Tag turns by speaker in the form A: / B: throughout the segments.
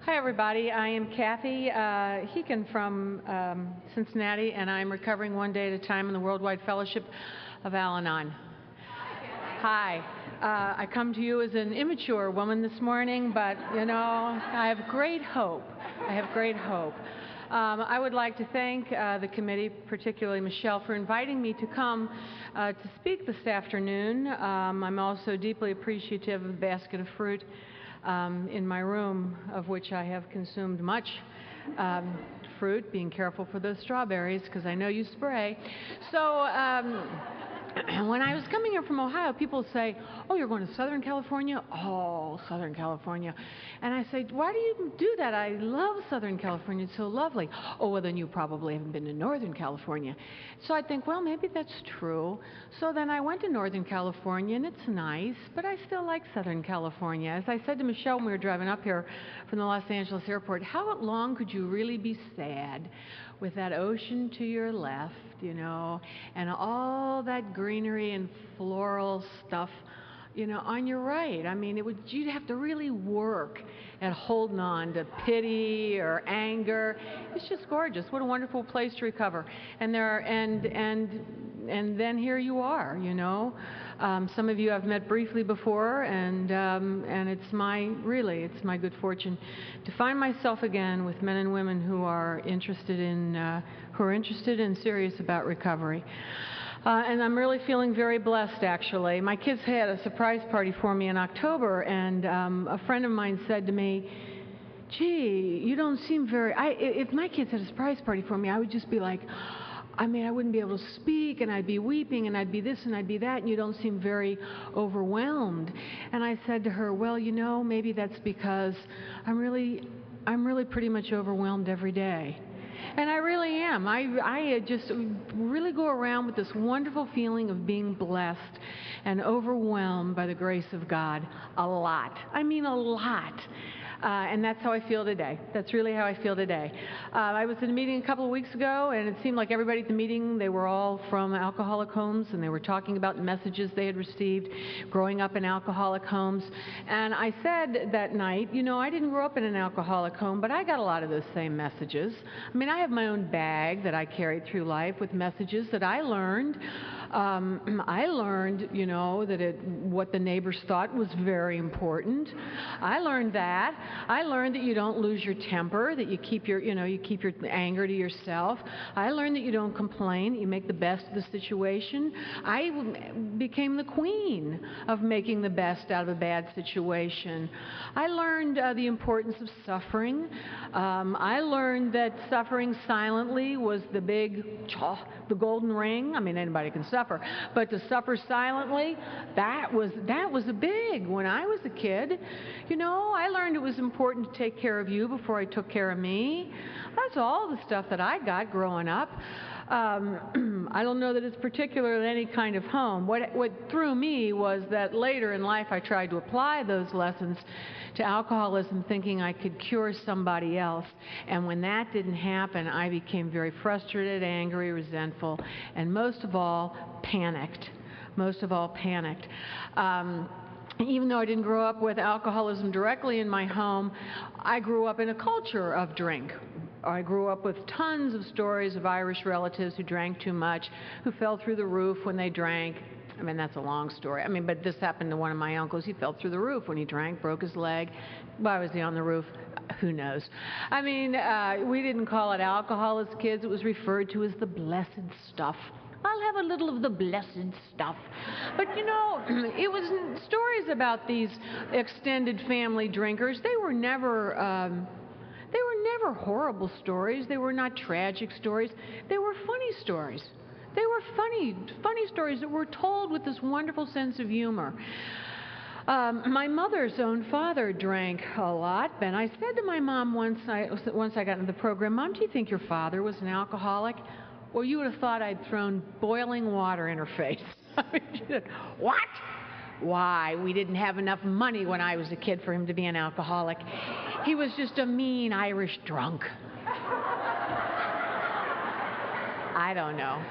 A: Hi, everybody. I am Kathy Heekin from Cincinnati, and I'm recovering one day at a time in the Worldwide Fellowship of Al-Anon. Hi. I come to you as an immature woman this morning, but, you know, I have great hope. I would like to thank the committee, particularly Michelle, for inviting me to come to speak this afternoon. I'm also deeply appreciative of the basket of fruit in my room, of which I have consumed much fruit, being careful for those strawberries, because I know you spray. So when I was coming here from Ohio, people say, oh, you're going to Southern California? Oh, Southern California. And I say, why do you do that? I love Southern California. It's so lovely. Oh, well, then you probably haven't been to Northern California. So I think, well, maybe that's true. So then I went to Northern California, and it's nice, but I still like Southern California. As I said to Michelle when we were driving up here from the Los Angeles airport, how long could you really be sad with that ocean to your left, you know, and all that greenery and floral stuff, you know, on your right? I mean, you'd have to really work at holding on to pity or anger. It's just gorgeous. What a wonderful place to recover. And then here you are, you know. Some of you I've met briefly before, and it's my good fortune to find myself again with men and women who are interested and serious about recovery. And I'm really feeling very blessed, actually. My kids had a surprise party for me in October, and a friend of mine said to me, gee, you don't seem very... if my kids had a surprise party for me, I would just be like, I mean, I wouldn't be able to speak, and I'd be weeping, and I'd be this, and I'd be that, and you don't seem very overwhelmed. And I said to her, well, you know, maybe that's because I'm really pretty much overwhelmed every day. And I really am. I just really go around with this wonderful feeling of being blessed and overwhelmed by the grace of God a lot. I mean, a lot. And that's how I feel today. That's really how I feel today. I was in a meeting a couple of weeks ago, and it seemed like everybody at the meeting, they were all from alcoholic homes, and they were talking about the messages they had received growing up in alcoholic homes. And I said that night, you know, I didn't grow up in an alcoholic home, but I got a lot of those same messages. I mean, I have my own bag that I carried through life with messages that I learned. I learned, you know, that what the neighbors thought was very important. I learned that. I learned that you don't lose your temper, that you keep your anger to yourself. I learned that you don't complain, that you make the best of the situation. I became the queen of making the best out of a bad situation. I learned the importance of suffering. I learned that suffering silently was the golden ring. I mean, anybody can suffer, but to suffer silently, that was a big. When I was a kid, you know, I learned it was important to take care of you before I took care of me. That's all the stuff that I got growing up. I don't know that it's particular in any kind of home. What threw me was that later in life I tried to apply those lessons to alcoholism, thinking I could cure somebody else. And when that didn't happen, I became very frustrated, angry, resentful, and most of all, panicked. Even though I didn't grow up with alcoholism directly in my home, I grew up in a culture of drink. I grew up with tons of stories of Irish relatives who drank too much, who fell through the roof when they drank. I mean, that's a long story. I mean, but this happened to one of my uncles. He fell through the roof when he drank, broke his leg. Why was he on the roof? Who knows? I mean, we didn't call it alcohol as kids. It was referred to as the blessed stuff. I'll have a little of the blessed stuff. But, you know, it was stories about these extended family drinkers. They were never horrible stories. They were not tragic stories. They were funny stories. They were funny stories that were told with this wonderful sense of humor. My mother's own father drank a lot, and I said to my mom once I got into the program, Mom, do you think your father was an alcoholic? Well, you would have thought I'd thrown boiling water in her face. She said, what? Why? We didn't have enough money when I was a kid for him to be an alcoholic. He was just a mean Irish drunk. I don't know.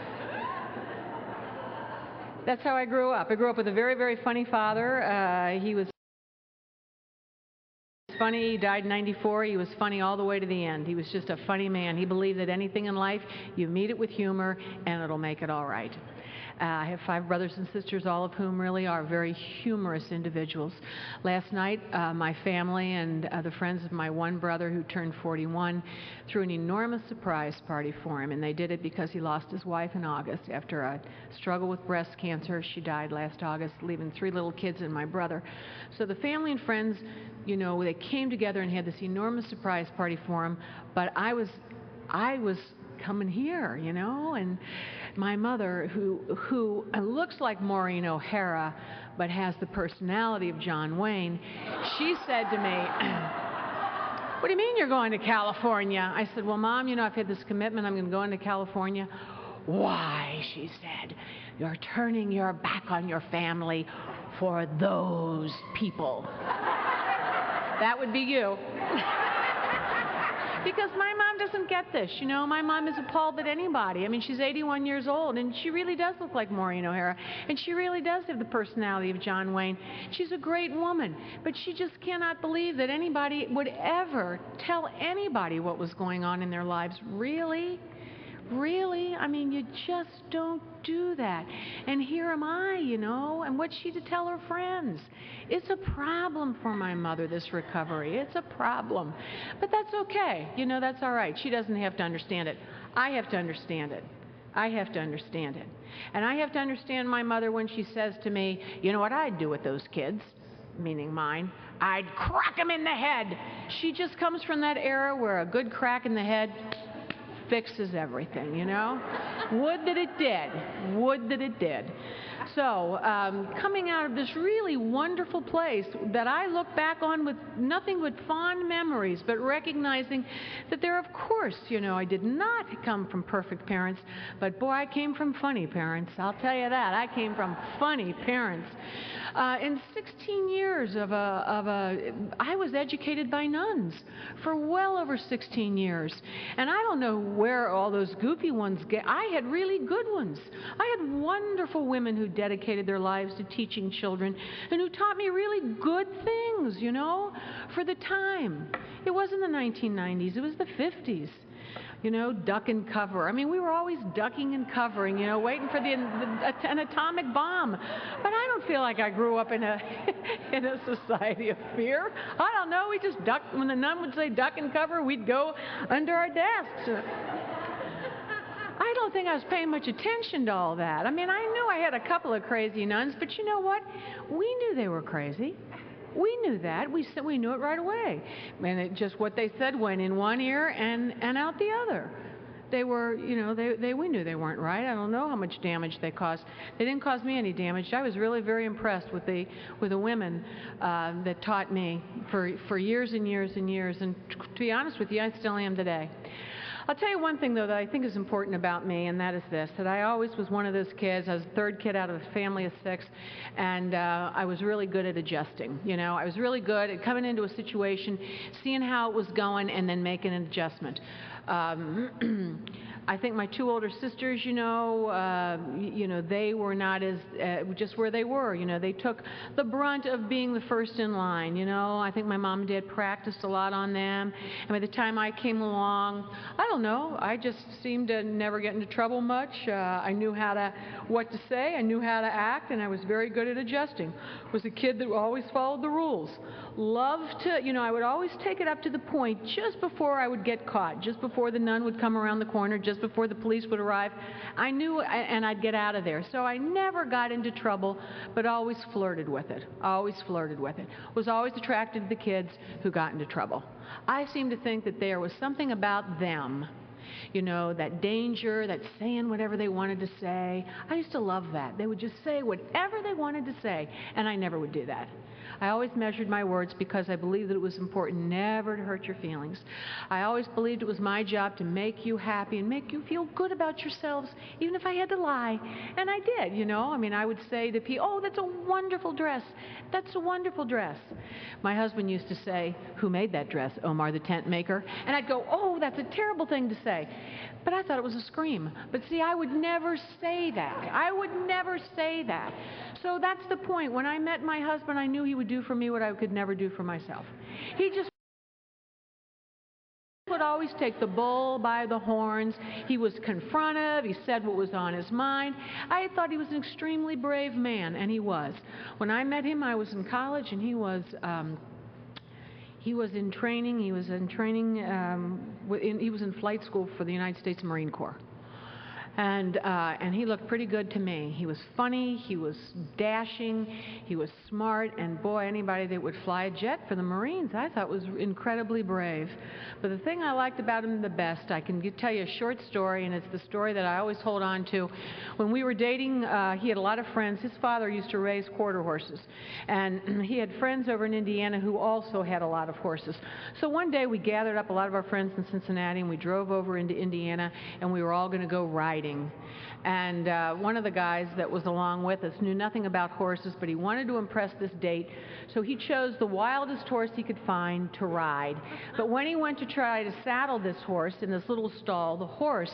A: That's how I grew up. I grew up with a very, very funny father. He was funny. He died in '94. He was funny all the way to the end. He was just a funny man. He believed that anything in life, you meet it with humor, and it'll make it all right. I have 5 brothers and sisters, all of whom really are very humorous individuals. Last night, my family and the friends of my one brother who turned 41 threw an enormous surprise party for him, and they did it because he lost his wife in August after a struggle with breast cancer. She died last August, leaving 3 little kids and my brother. So the family and friends, you know, they came together and had this enormous surprise party for him, but I was coming here, you know, and my mother, who looks like Maureen O'Hara, but has the personality of John Wayne, she said to me, "What do you mean you're going to California?" I said, "Well, Mom, you know, I've had this commitment. I'm going to go into California." "Why?" she said. "You're turning your back on your family for those people." That would be you. Because my mom doesn't get this, you know. My mom is appalled at anybody. I mean, she's 81 years old, and she really does look like Maureen O'Hara, and she really does have the personality of John Wayne. She's a great woman, but she just cannot believe that anybody would ever tell anybody what was going on in their lives. Really? Really? I mean, you just don't do that. And here am I, you know, and what's she to tell her friends? It's a problem for my mother, this recovery. It's a problem. But that's okay. You know, that's all right. She doesn't have to understand it. I have to understand it. I have to understand it. And I have to understand my mother when she says to me, "You know what I'd do with those kids?" Meaning mine. "I'd crack them in the head." She just comes from that era where a good crack in the head fixes everything, you know? Would that it did. Would that it did. So, coming out of this really wonderful place that I look back on with nothing but fond memories, but recognizing that there, of course, you know, I did not come from perfect parents, but boy, I came from funny parents. I'll tell you that. I came from funny parents. In 16 years I was educated by nuns for well over 16 years. And I don't know where all those goofy ones get. I had really good ones. I had wonderful women who dedicated their lives to teaching children and who taught me really good things, you know, for the time. It wasn't the 1990s, it was the 50s. You know, duck and cover. I mean, we were always ducking and covering, you know, waiting for an atomic bomb. But I don't feel like I grew up in a in a society of fear. I don't know. We just ducked. When the nun would say duck and cover, we'd go under our desks. I don't think I was paying much attention to all that. I mean, I knew I had a couple of crazy nuns, but you know what? We knew they were crazy. We knew that. We knew it right away. And it just what they said went in one ear and out the other. They were, you know, we knew they weren't right. I don't know how much damage they caused. They didn't cause me any damage. I was really very impressed with the women that taught me for years and years and years. And to be honest with you, I still am today. I'll tell you one thing, though, that I think is important about me, and that is this, that I always was one of those kids. I was the 3rd kid out of a family of 6, and I was really good at adjusting. You know, I was really good at coming into a situation, seeing how it was going, and then making an adjustment. I think my 2 older sisters, you know, they were not as just where they were. You know, they took the brunt of being the first in line. You know, I think my mom and dad practiced a lot on them. And by the time I came along, I don't know, I just seemed to never get into trouble much. I knew what to say, I knew how to act, and I was very good at adjusting. Was a kid that always followed the rules. Loved to, you know, I would always take it up to the point just before I would get caught, just before the nun would come around the corner, just before the police would arrive. I knew, and I'd get out of there. So I never got into trouble, but always flirted with it. Always flirted with it. Was always attracted to the kids who got into trouble. I seem to think that there was something about them, you know, that danger, that saying whatever they wanted to say. I used to love that. They would just say whatever they wanted to say, and I never would do that. I always measured my words because I believed that it was important never to hurt your feelings. I always believed it was my job to make you happy and make you feel good about yourselves, even if I had to lie. And I did, you know. I mean, I would say to people, "Oh, that's a wonderful dress. That's a wonderful dress." My husband used to say, "Who made that dress? Omar the tent maker?" And I'd go, "Oh, that's a terrible thing to say." But I thought it was a scream. But see, I would never say that. I would never say that. So that's the point. When I met my husband, I knew he would do for me what I could never do for myself. He just would always take the bull by the horns. He was confrontive. He said what was on his mind. I thought he was an extremely brave man, and he was. When I met him, I was in college, and he was in training. He was in training. He was in flight school for the United States Marine Corps. And he looked pretty good to me. He was funny, he was dashing, he was smart, and boy, anybody that would fly a jet for the Marines, I thought was incredibly brave. But the thing I liked about him the best, I can tell you a short story, and it's the story that I always hold on to. When we were dating, he had a lot of friends. His father used to raise quarter horses, and he had friends over in Indiana who also had a lot of horses. So one day we gathered up a lot of our friends in Cincinnati, and we drove over into Indiana, and we were all going to go riding. And one of the guys that was along with us knew nothing about horses, but he wanted to impress this date, so he chose the wildest horse he could find to ride. But when he went to try to saddle this horse in this little stall, the horse,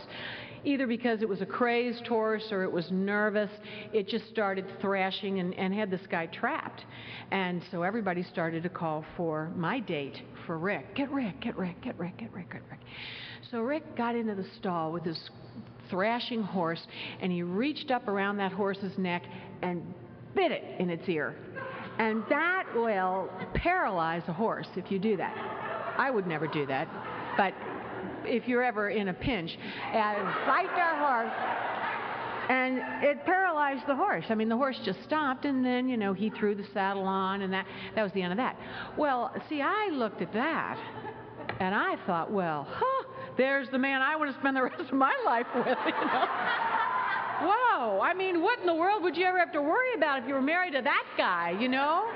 A: either because it was a crazed horse or it was nervous, it just started thrashing and had this guy trapped. And so everybody started to call for my date, for Rick. Get Rick, get Rick, get Rick, get Rick, get Rick. So Rick got into the stall with his thrashing horse, and he reached up around that horse's neck and bit it in its ear. And that will paralyze a horse if you do that. I would never do that, but if you're ever in a pinch, fight that horse. And it paralyzed the horse. I mean, the horse just stopped, and then, you know, he threw the saddle on, and that was the end of that. Well, see, I looked at that, and I thought, well, there's the man I want to spend the rest of my life with, you know. Whoa, I mean, what in the world would you ever have to worry about if you were married to that guy, you know?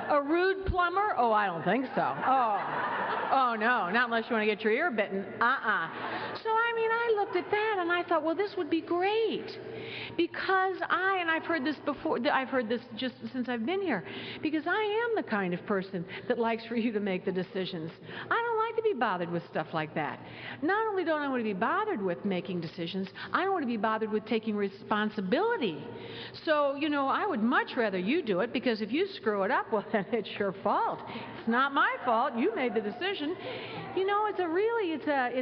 A: A rude plumber? Oh, I don't think so. Oh no, not unless you want to get your ear bitten. So, I mean, I looked at that and I thought, well, this would be great. Because I've heard this before, I've heard this just since I've been here, because I am the kind of person that likes for you to make the decisions. I don't like to be bothered with stuff like that. Not only don't I want to be bothered with making decisions, I don't want to be bothered with taking responsibility. So, you know, I would much rather you do it, because if you screw it up, well, then it's your fault. It's not my fault. You made the decision. You know, it's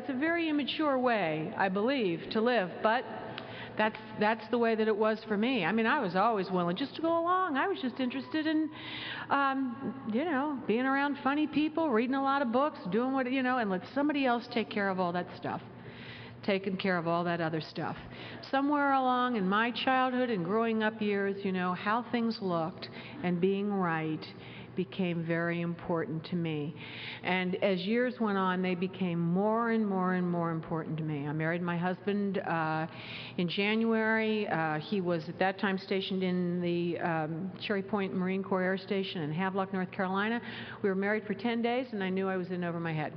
A: a very immature way, I believe, to live, but that's the way that it was for me. I mean, I was always willing just to go along. I was just interested in, you know, being around funny people, reading a lot of books, doing what, you know, and let somebody else take care of all that stuff, taking care of all that other stuff. Somewhere along in my childhood and growing up years, you know, how things looked and being right became very important to me. And as years went on, they became more and more and more important to me. I married my husband in January. He was at that time stationed in the Cherry Point Marine Corps Air Station in Havelock, North Carolina. We were married for 10 days, and I knew I was in over my head.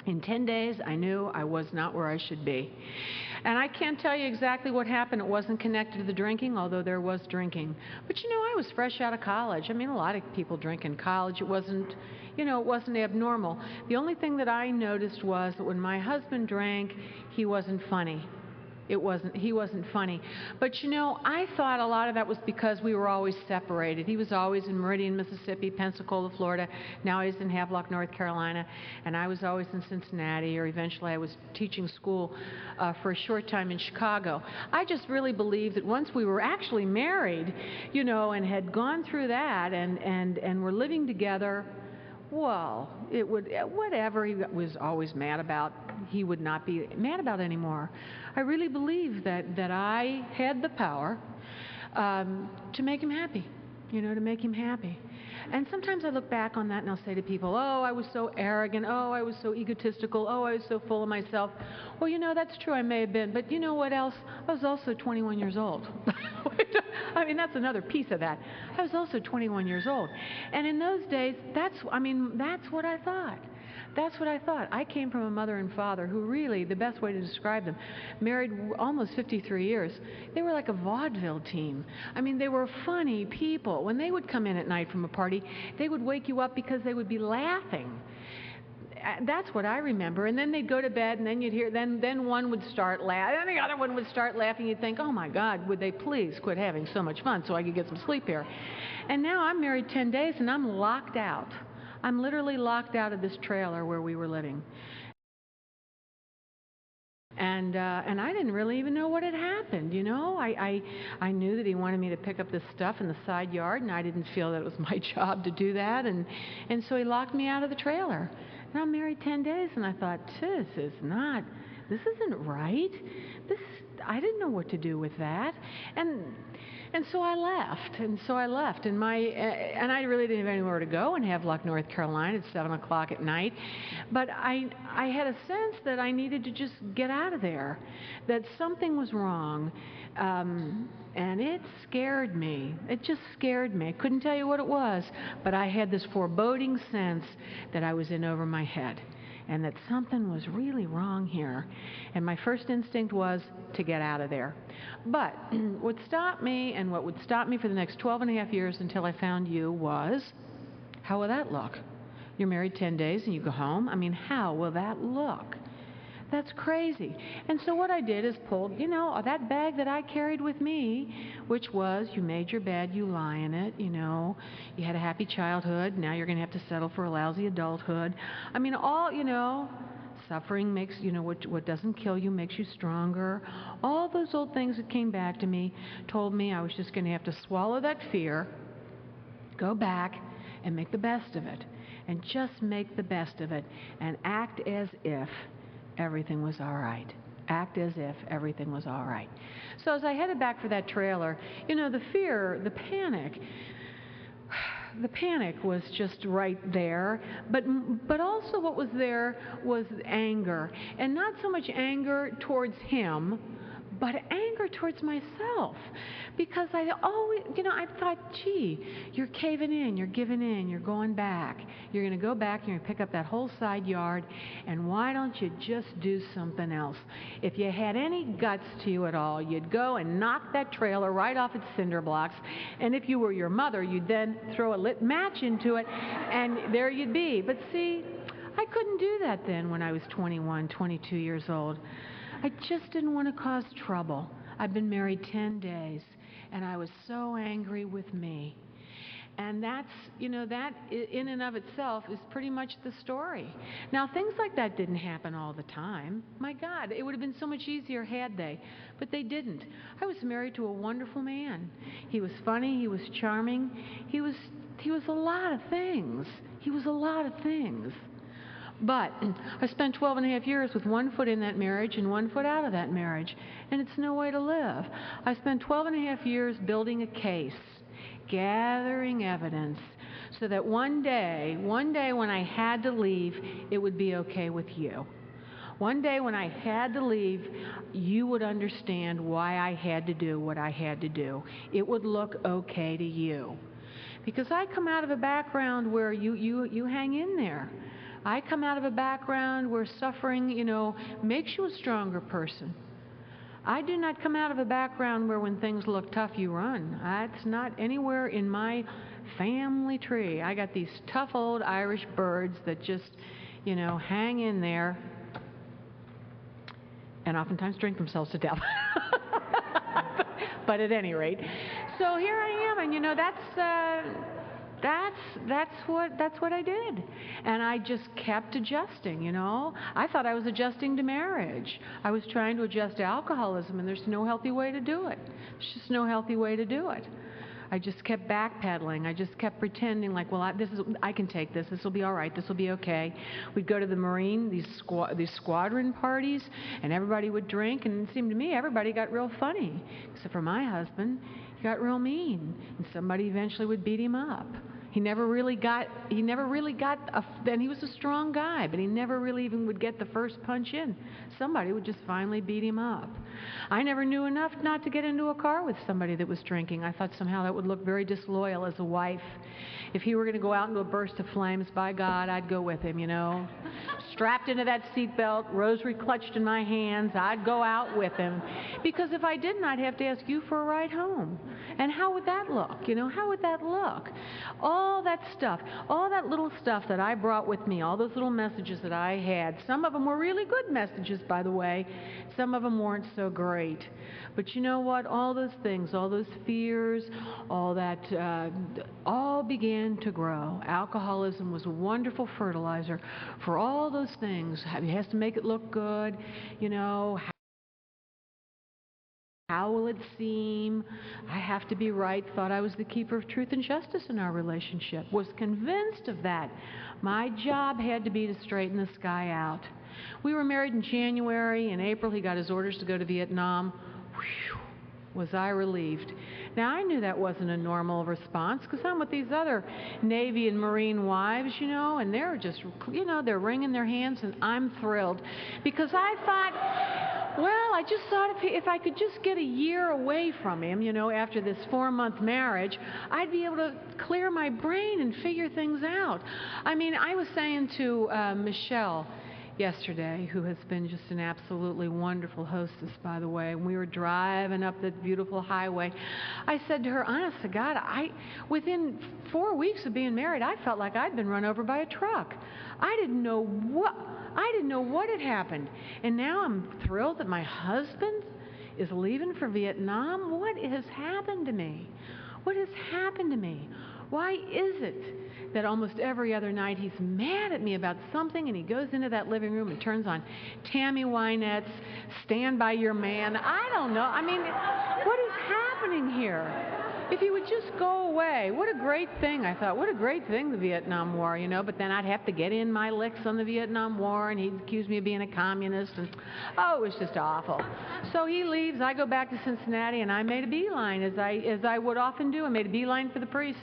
A: In 10 days, I knew I was not where I should be. And I can't tell you exactly what happened. It wasn't connected to the drinking, although there was drinking. But, you know, I was fresh out of college. I mean, a lot of people drink in college. It wasn't, you know, it wasn't abnormal. The only thing that I noticed was that when my husband drank, he wasn't funny. He wasn't funny. But, you know, I thought a lot of that was because we were always separated. He was always in Meridian, Mississippi, Pensacola, Florida. Now he's in Havelock, North Carolina. And I was always in Cincinnati, or eventually I was teaching school for a short time in Chicago. I just really believed that once we were actually married, you know, and had gone through that and were living together, well, it would, whatever he was always mad about, he would not be mad about anymore. I really believe that I had the power to make him happy, you know, to make him happy. And sometimes I look back on that and I'll say to people, oh, I was so arrogant, oh, I was so egotistical, oh, I was so full of myself. Well, you know, that's true, I may have been, but you know what else? I was also 21 years old. I mean, that's another piece of that. I was also 21 years old. And in those days, that's what I thought. That's what I thought. I came from a mother and father who really, the best way to describe them, married almost 53 years. They were like a vaudeville team. I mean, they were funny people. When they would come in at night from a party, they would wake you up because they would be laughing. That's what I remember. And then they'd go to bed, and then you'd hear, then one would start laughing, and the other one would start laughing. You'd think, oh my God, would they please quit having so much fun so I could get some sleep here? And now I'm married 10 days, and I'm locked out. I'm literally locked out of this trailer where we were living. And I didn't really even know what had happened, you know. I knew that he wanted me to pick up this stuff in the side yard, and I didn't feel that it was my job to do that, and so he locked me out of the trailer. And I'm married 10 days, and I thought, this isn't right. I didn't know what to do with that. And so I left, and I really didn't have anywhere to go in Havelock, North Carolina at 7 o'clock at night. But I had a sense that I needed to just get out of there, that something was wrong, and it scared me. It just scared me. I couldn't tell you what it was, but I had this foreboding sense that I was in over my head, and that something was really wrong here. And my first instinct was to get out of there. But what stopped me, and what would stop me for the next 12 and a half years until I found you, was, how will that look? You're married 10 days and you go home? I mean, how will that look? That's crazy. And so what I did is pulled, that bag that I carried with me, which was, you made your bed, you lie in it, you had a happy childhood, now you're going to have to settle for a lousy adulthood. I mean, suffering makes, what doesn't kill you makes you stronger. All those old things that came back to me told me I was just going to have to swallow that fear, go back, and make the best of it. And just make the best of it, and act as if everything was all right. Act as if everything was all right. So as I headed back for that trailer, the fear, the panic was just right there, but also what was there was anger, and not so much anger towards him, but anger towards myself, because I always, I thought, gee, you're caving in, you're giving in, you're going back. You're going to go back, you're going to pick up that whole side yard, and why don't you just do something else? If you had any guts to you at all, you'd go and knock that trailer right off its cinder blocks, and if you were your mother, you'd then throw a lit match into it, and there you'd be. But see, I couldn't do that then when I was 21, 22 years old. I just didn't want to cause trouble. I've been married 10 days, and I was so angry with me. And that's, that in and of itself is pretty much the story. Now, things like that didn't happen all the time. My God, it would have been so much easier had they, but they didn't. I was married to a wonderful man. He was funny, he was charming, he was a lot of things. He was a lot of things. But I spent 12 and a half years with one foot in that marriage and one foot out of that marriage, and it's no way to live. I spent 12 and a half years building a case, gathering evidence, so that one day when I had to leave, it would be okay with you. One day when I had to leave, you would understand why I had to do what I had to do. It would look okay to you. Because I come out of a background where you hang in there. I come out of a background where suffering, makes you a stronger person. I do not come out of a background where when things look tough, you run. That's not anywhere in my family tree. I got these tough old Irish birds that just, hang in there and oftentimes drink themselves to death. But at any rate, so here I am, and that's what I did. And I just kept adjusting, I thought I was adjusting to marriage. I was trying to adjust to alcoholism, and there's no healthy way to do it. There's just no healthy way to do it. I just kept backpedaling. I just kept pretending like, well, I can take this. This will be all right. This will be okay. We'd go to the Marine, these squadron parties, and everybody would drink, and it seemed to me everybody got real funny, except for my husband. He got real mean, and somebody eventually would beat him up. He never really got, and he was a strong guy, but he never really even would get the first punch in. Somebody would just finally beat him up. I never knew enough not to get into a car with somebody that was drinking. I thought somehow that would look very disloyal as a wife. If he were going to go out into a burst of flames, by God, I'd go with him, Strapped into that seatbelt, rosary clutched in my hands, I'd go out with him. Because if I didn't, I'd have to ask you for a ride home. And how would that look? How would that look? All that stuff, all that little stuff that I brought with me, all those little messages that I had, some of them were really good messages, by the way. Some of them weren't so great. But you know what? All those things, all those fears, all that, all began to grow. Alcoholism was a wonderful fertilizer for all those things. It has to make it look good, you know. How will it seem? I have to be right. Thought I was the keeper of truth and justice in our relationship. Was convinced of that. My job had to be to straighten this guy out. We were married in January. In April, he got his orders to go to Vietnam. Whew, was I relieved. Now, I knew that wasn't a normal response because I'm with these other Navy and Marine wives, you know, and they're just, you know, they're wringing their hands, and I'm thrilled because I thought, well, I just thought if I could just get a year away from him, you know, after this 4-month marriage, I'd be able to clear my brain and figure things out. I mean, I was saying to Michelle yesterday, who has been just an absolutely wonderful hostess, by the way, and we were driving up that beautiful highway. I said to her, honest to God, within 4 weeks of being married, I felt like I'd been run over by a truck. I didn't know what had happened. And now I'm thrilled that my husband is leaving for Vietnam. What has happened to me? What has happened to me? Why is it that almost every other night he's mad at me about something and he goes into that living room and turns on Tammy Wynette's Stand By Your Man? I don't know. I mean, what is happening here? If he would just go away, what a great thing, I thought. What a great thing, the Vietnam War, you know, but then I'd have to get in my licks on the Vietnam War, and he'd accuse me of being a communist, and oh, it was just awful. So he leaves, I go back to Cincinnati, and I made a beeline, as I would often do. I made a beeline for the priest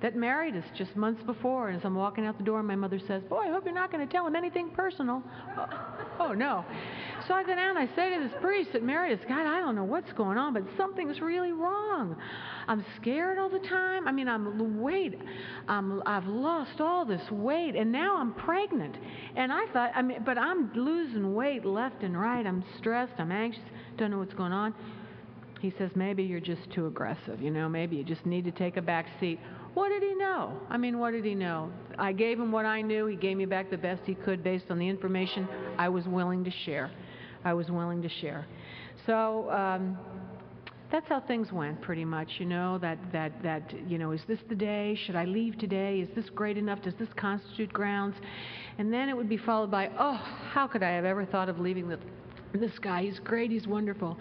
A: that married us just months before, and as I'm walking out the door, my mother says, boy, I hope you're not going to tell him anything personal. Oh, no. So I go down and I say to this priest that married us, God, I don't know what's going on, but something's really wrong. I'm scared all the time. I mean, I've lost all this weight, and now I'm pregnant. And I thought, but I'm losing weight left and right. I'm stressed, I'm anxious, don't know what's going on. He says, maybe you're just too aggressive, you know, maybe you just need to take a back seat. What did he know? I mean, what did he know? I gave him what I knew. He gave me back the best he could based on the information I was willing to share. So that's how things went, pretty much, you know, you know, is this the day? Should I leave today? Is this great enough? Does this constitute grounds? And then it would be followed by, oh, how could I have ever thought of leaving this guy? He's great. He's wonderful.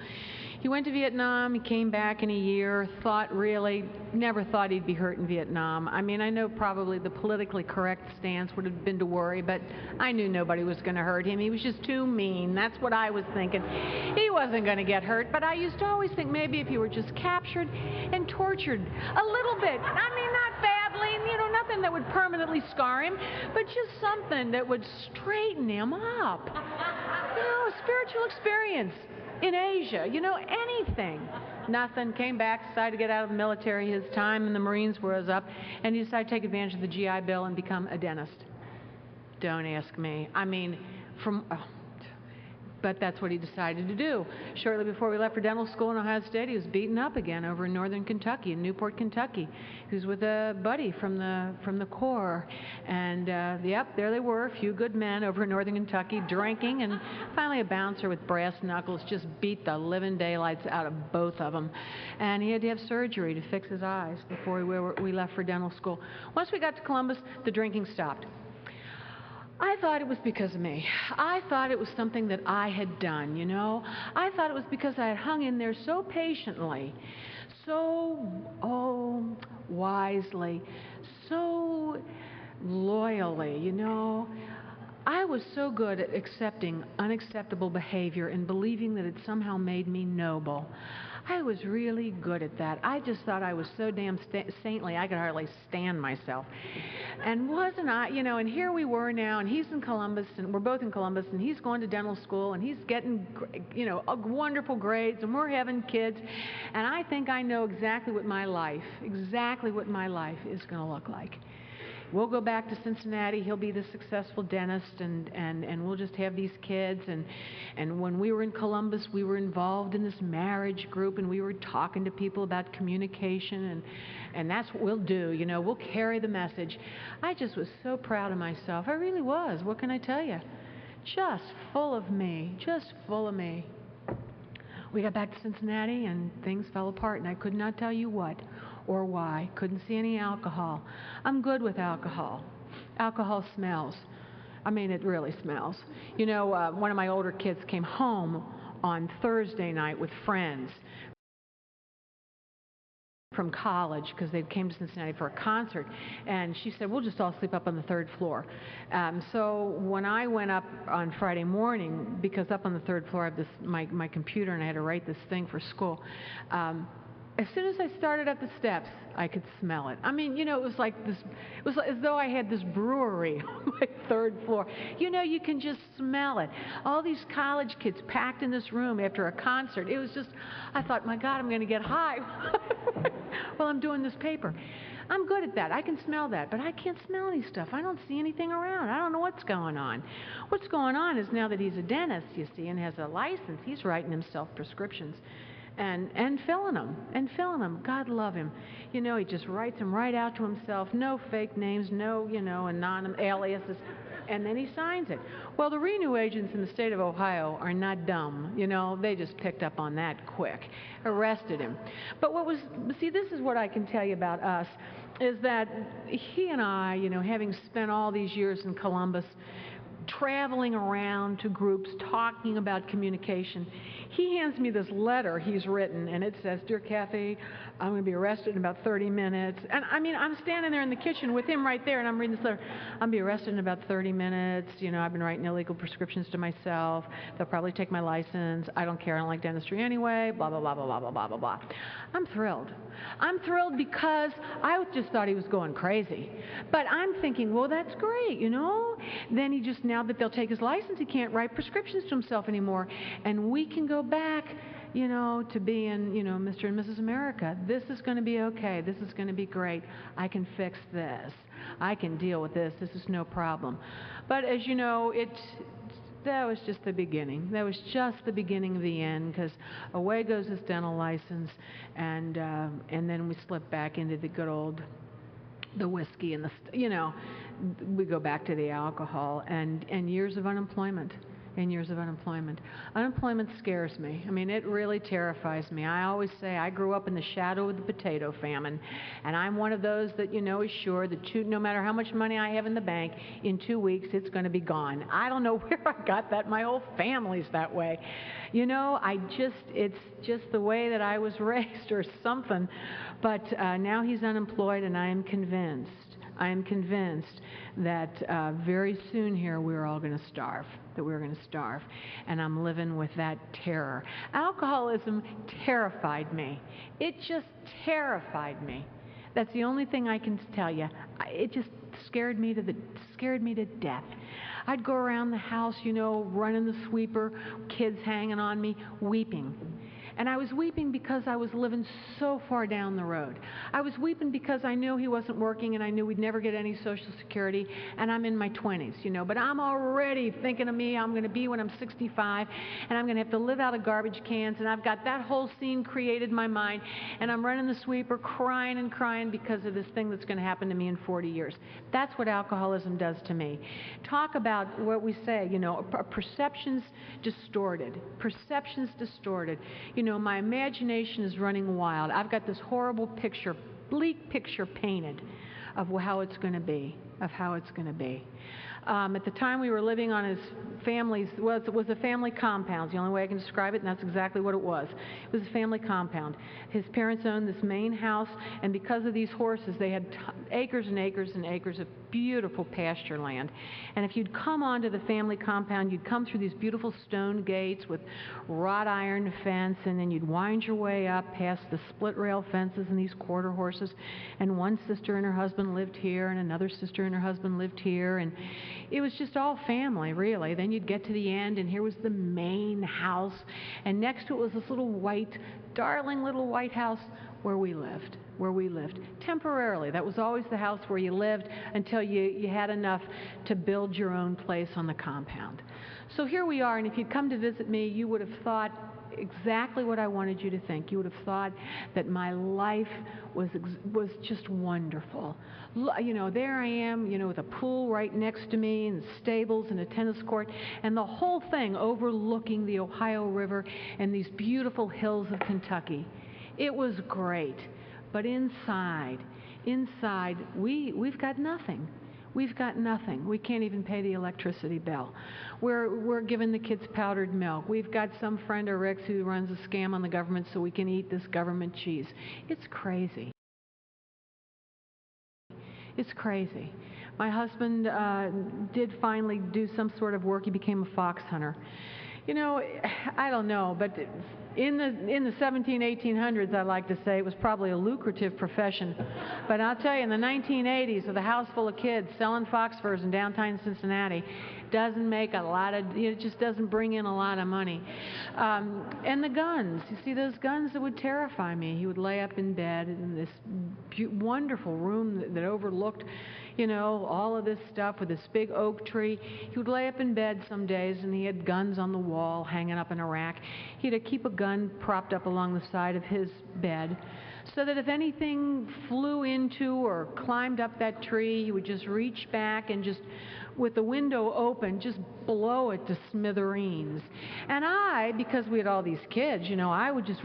A: He went to Vietnam. He came back in a year. Never thought he'd be hurt in Vietnam. I mean, I know probably the politically correct stance would have been to worry, but I knew nobody was going to hurt him. He was just too mean. That's what I was thinking. He wasn't going to get hurt, but I used to always think maybe if he were just captured and tortured a little bit. I mean, not badly, you know, nothing that would permanently scar him, but just something that would straighten him up. You know, a spiritual experience. In Asia, you know, anything. Nothing. Came back, decided to get out of the military. His time in the Marines was up, and he decided to take advantage of the GI Bill and become a dentist. Don't ask me. I mean, but that's what he decided to do. Shortly before we left for dental school in Ohio State, he was beaten up again over in northern Kentucky, in Newport, Kentucky. He was with a buddy from the Corps, and yep, there they were, a few good men over in northern Kentucky drinking, and finally a bouncer with brass knuckles just beat the living daylights out of both of them, and he had to have surgery to fix his eyes before we left for dental school. Once we got to Columbus, the drinking stopped. I thought it was because of me. I thought it was something that I had done, you know. I thought it was because I had hung in there so patiently, so, wisely, so loyally, you know. I was so good at accepting unacceptable behavior and believing that it somehow made me noble. I was really good at that. I just thought I was so damn saintly I could hardly stand myself. And wasn't I, you know, and here we were now, and he's in Columbus, and we're both in Columbus, and he's going to dental school, and he's getting, you know, wonderful grades, and we're having kids, and I think I know exactly what my life is going to look like. We'll go back to Cincinnati. He'll be the successful dentist, and we'll just have these kids. And when we were in Columbus, we were involved in this marriage group, and we were talking to people about communication, and that's what we'll do. You know, we'll carry the message. I just was so proud of myself. I really was. What can I tell you? Just full of me. Just full of me. We got back to Cincinnati and things fell apart, and I could not tell you what or why. Couldn't see any alcohol. I'm good with alcohol. Alcohol smells. I mean, it really smells. You know, one of my older kids came home on Thursday night with friends from college because they came to Cincinnati for a concert, and she said, we'll just all sleep up on the third floor. So when I went up on Friday morning, because up on the third floor I have this my computer and I had to write this thing for school, as soon as I started up the steps, I could smell it. I mean, you know, it was like this, it was as though I had this brewery on my third floor. You know, you can just smell it. All these college kids packed in this room after a concert. It was just, I thought, my God, I'm going to get high while I'm doing this paper. I'm good at that. I can smell that, but I can't smell any stuff. I don't see anything around. I don't know what's going on. What's going on is now that he's a dentist, you see, and has a license, he's writing himself prescriptions. And filling them. God love him. You know, he just writes them right out to himself. No fake names, no, you know, anonymous aliases. And then he signs it. Well, the renew agents in the state of Ohio are not dumb. You know, they just picked up on that quick. Arrested him. But see, this is what I can tell you about us, is that he and I, you know, having spent all these years in Columbus, traveling around to groups, talking about communication, he hands me this letter he's written, and it says, Dear Kathy, I'm going to be arrested in about 30 minutes. And I mean, I'm standing there in the kitchen with him right there, and I'm reading this letter. I'm going to be arrested in about 30 minutes. You know, I've been writing illegal prescriptions to myself. They'll probably take my license. I don't care. I don't like dentistry anyway. Blah, blah, blah, blah, blah, blah, blah, blah, blah. I'm thrilled. I'm thrilled because I just thought he was going crazy. But I'm thinking, well, that's great, you know. Then he just, now that they'll take his license, he can't write prescriptions to himself anymore. And we can go back, you know, to being, you know, Mr. and Mrs. America. This is going to be okay. This is going to be great. I can fix this. I can deal with this. This is no problem. But as you know, that was just the beginning. That was just the beginning of the end, because away goes his dental license, and then we slip back into the good old, the whiskey and you know, we go back to the alcohol and years of unemployment. Unemployment scares me. I mean, it really terrifies me. I always say I grew up in the shadow of the potato famine, and I'm one of those that, you know, is sure that no matter how much money I have in the bank, in 2 weeks it's going to be gone. I don't know where I got that. My whole family's that way. You know, it's just the way that I was raised or something. But now he's unemployed, and I am convinced that very soon here we're all going to starve, and I'm living with that terror. Alcoholism terrified me. It just terrified me. That's the only thing I can tell you. It just scared me to death. I'd go around the house, you know, running the sweeper, kids hanging on me, weeping. And I was weeping because I was living so far down the road. I was weeping because I knew he wasn't working, and I knew we'd never get any Social Security, and I'm in my 20s, you know. But I'm already thinking of me, I'm going to be when I'm 65, and I'm going to have to live out of garbage cans, and I've got that whole scene created in my mind, and I'm running the sweeper, crying and crying because of this thing that's going to happen to me in 40 years. That's what alcoholism does to me. Talk about what we say, you know, perceptions distorted. You know, my imagination is running wild. I've got this horrible picture, bleak picture painted of how it's going to be, At the time we were living on his family's, well, it was a family compound. It's the only way I can describe it, and that's exactly what it was. It was a family compound. His parents owned this main house, and because of these horses, they had acres and acres and acres of beautiful pasture land. And if you'd come onto the family compound, you'd come through these beautiful stone gates with wrought iron fence, and then you'd wind your way up past the split rail fences and these quarter horses. And one sister and her husband lived here, and another sister and her husband lived here, and it was just all family, really. Then you'd get to the end, and here was the main house, and next to it was this little white, darling little white house where we lived. Temporarily. That was always the house where you lived until you had enough to build your own place on the compound. So here we are, and if you'd come to visit me, you would have thought exactly what I wanted you to think. You would have thought that my life was just wonderful. You know, there I am, you know, with a pool right next to me and stables and a tennis court and the whole thing overlooking the Ohio River and these beautiful hills of Kentucky. It was great. But inside, we've got nothing. We've got nothing. We can't even pay the electricity bill. We're giving the kids powdered milk. We've got some friend or Rex who runs a scam on the government so we can eat this government cheese. It's crazy. It's crazy. My husband did finally do some sort of work. He became a fox hunter. You know, I don't know, but in the 1800s, I like to say, it was probably a lucrative profession. But I'll tell you, in the 1980s, with a house full of kids selling fox furs in downtown Cincinnati, doesn't make a lot of, it just doesn't bring in a lot of money. And the guns, you see those guns that would terrify me. He would lay up in bed in this wonderful room that overlooked, you know, all of this stuff with this big oak tree. He would lay up in bed some days and he had guns on the wall hanging up in a rack. He'd keep a gun propped up along the side of his bed so that if anything flew into or climbed up that tree, he would just reach back and just, with the window open, just blow it to smithereens. And I, because we had all these kids, you know, I would just,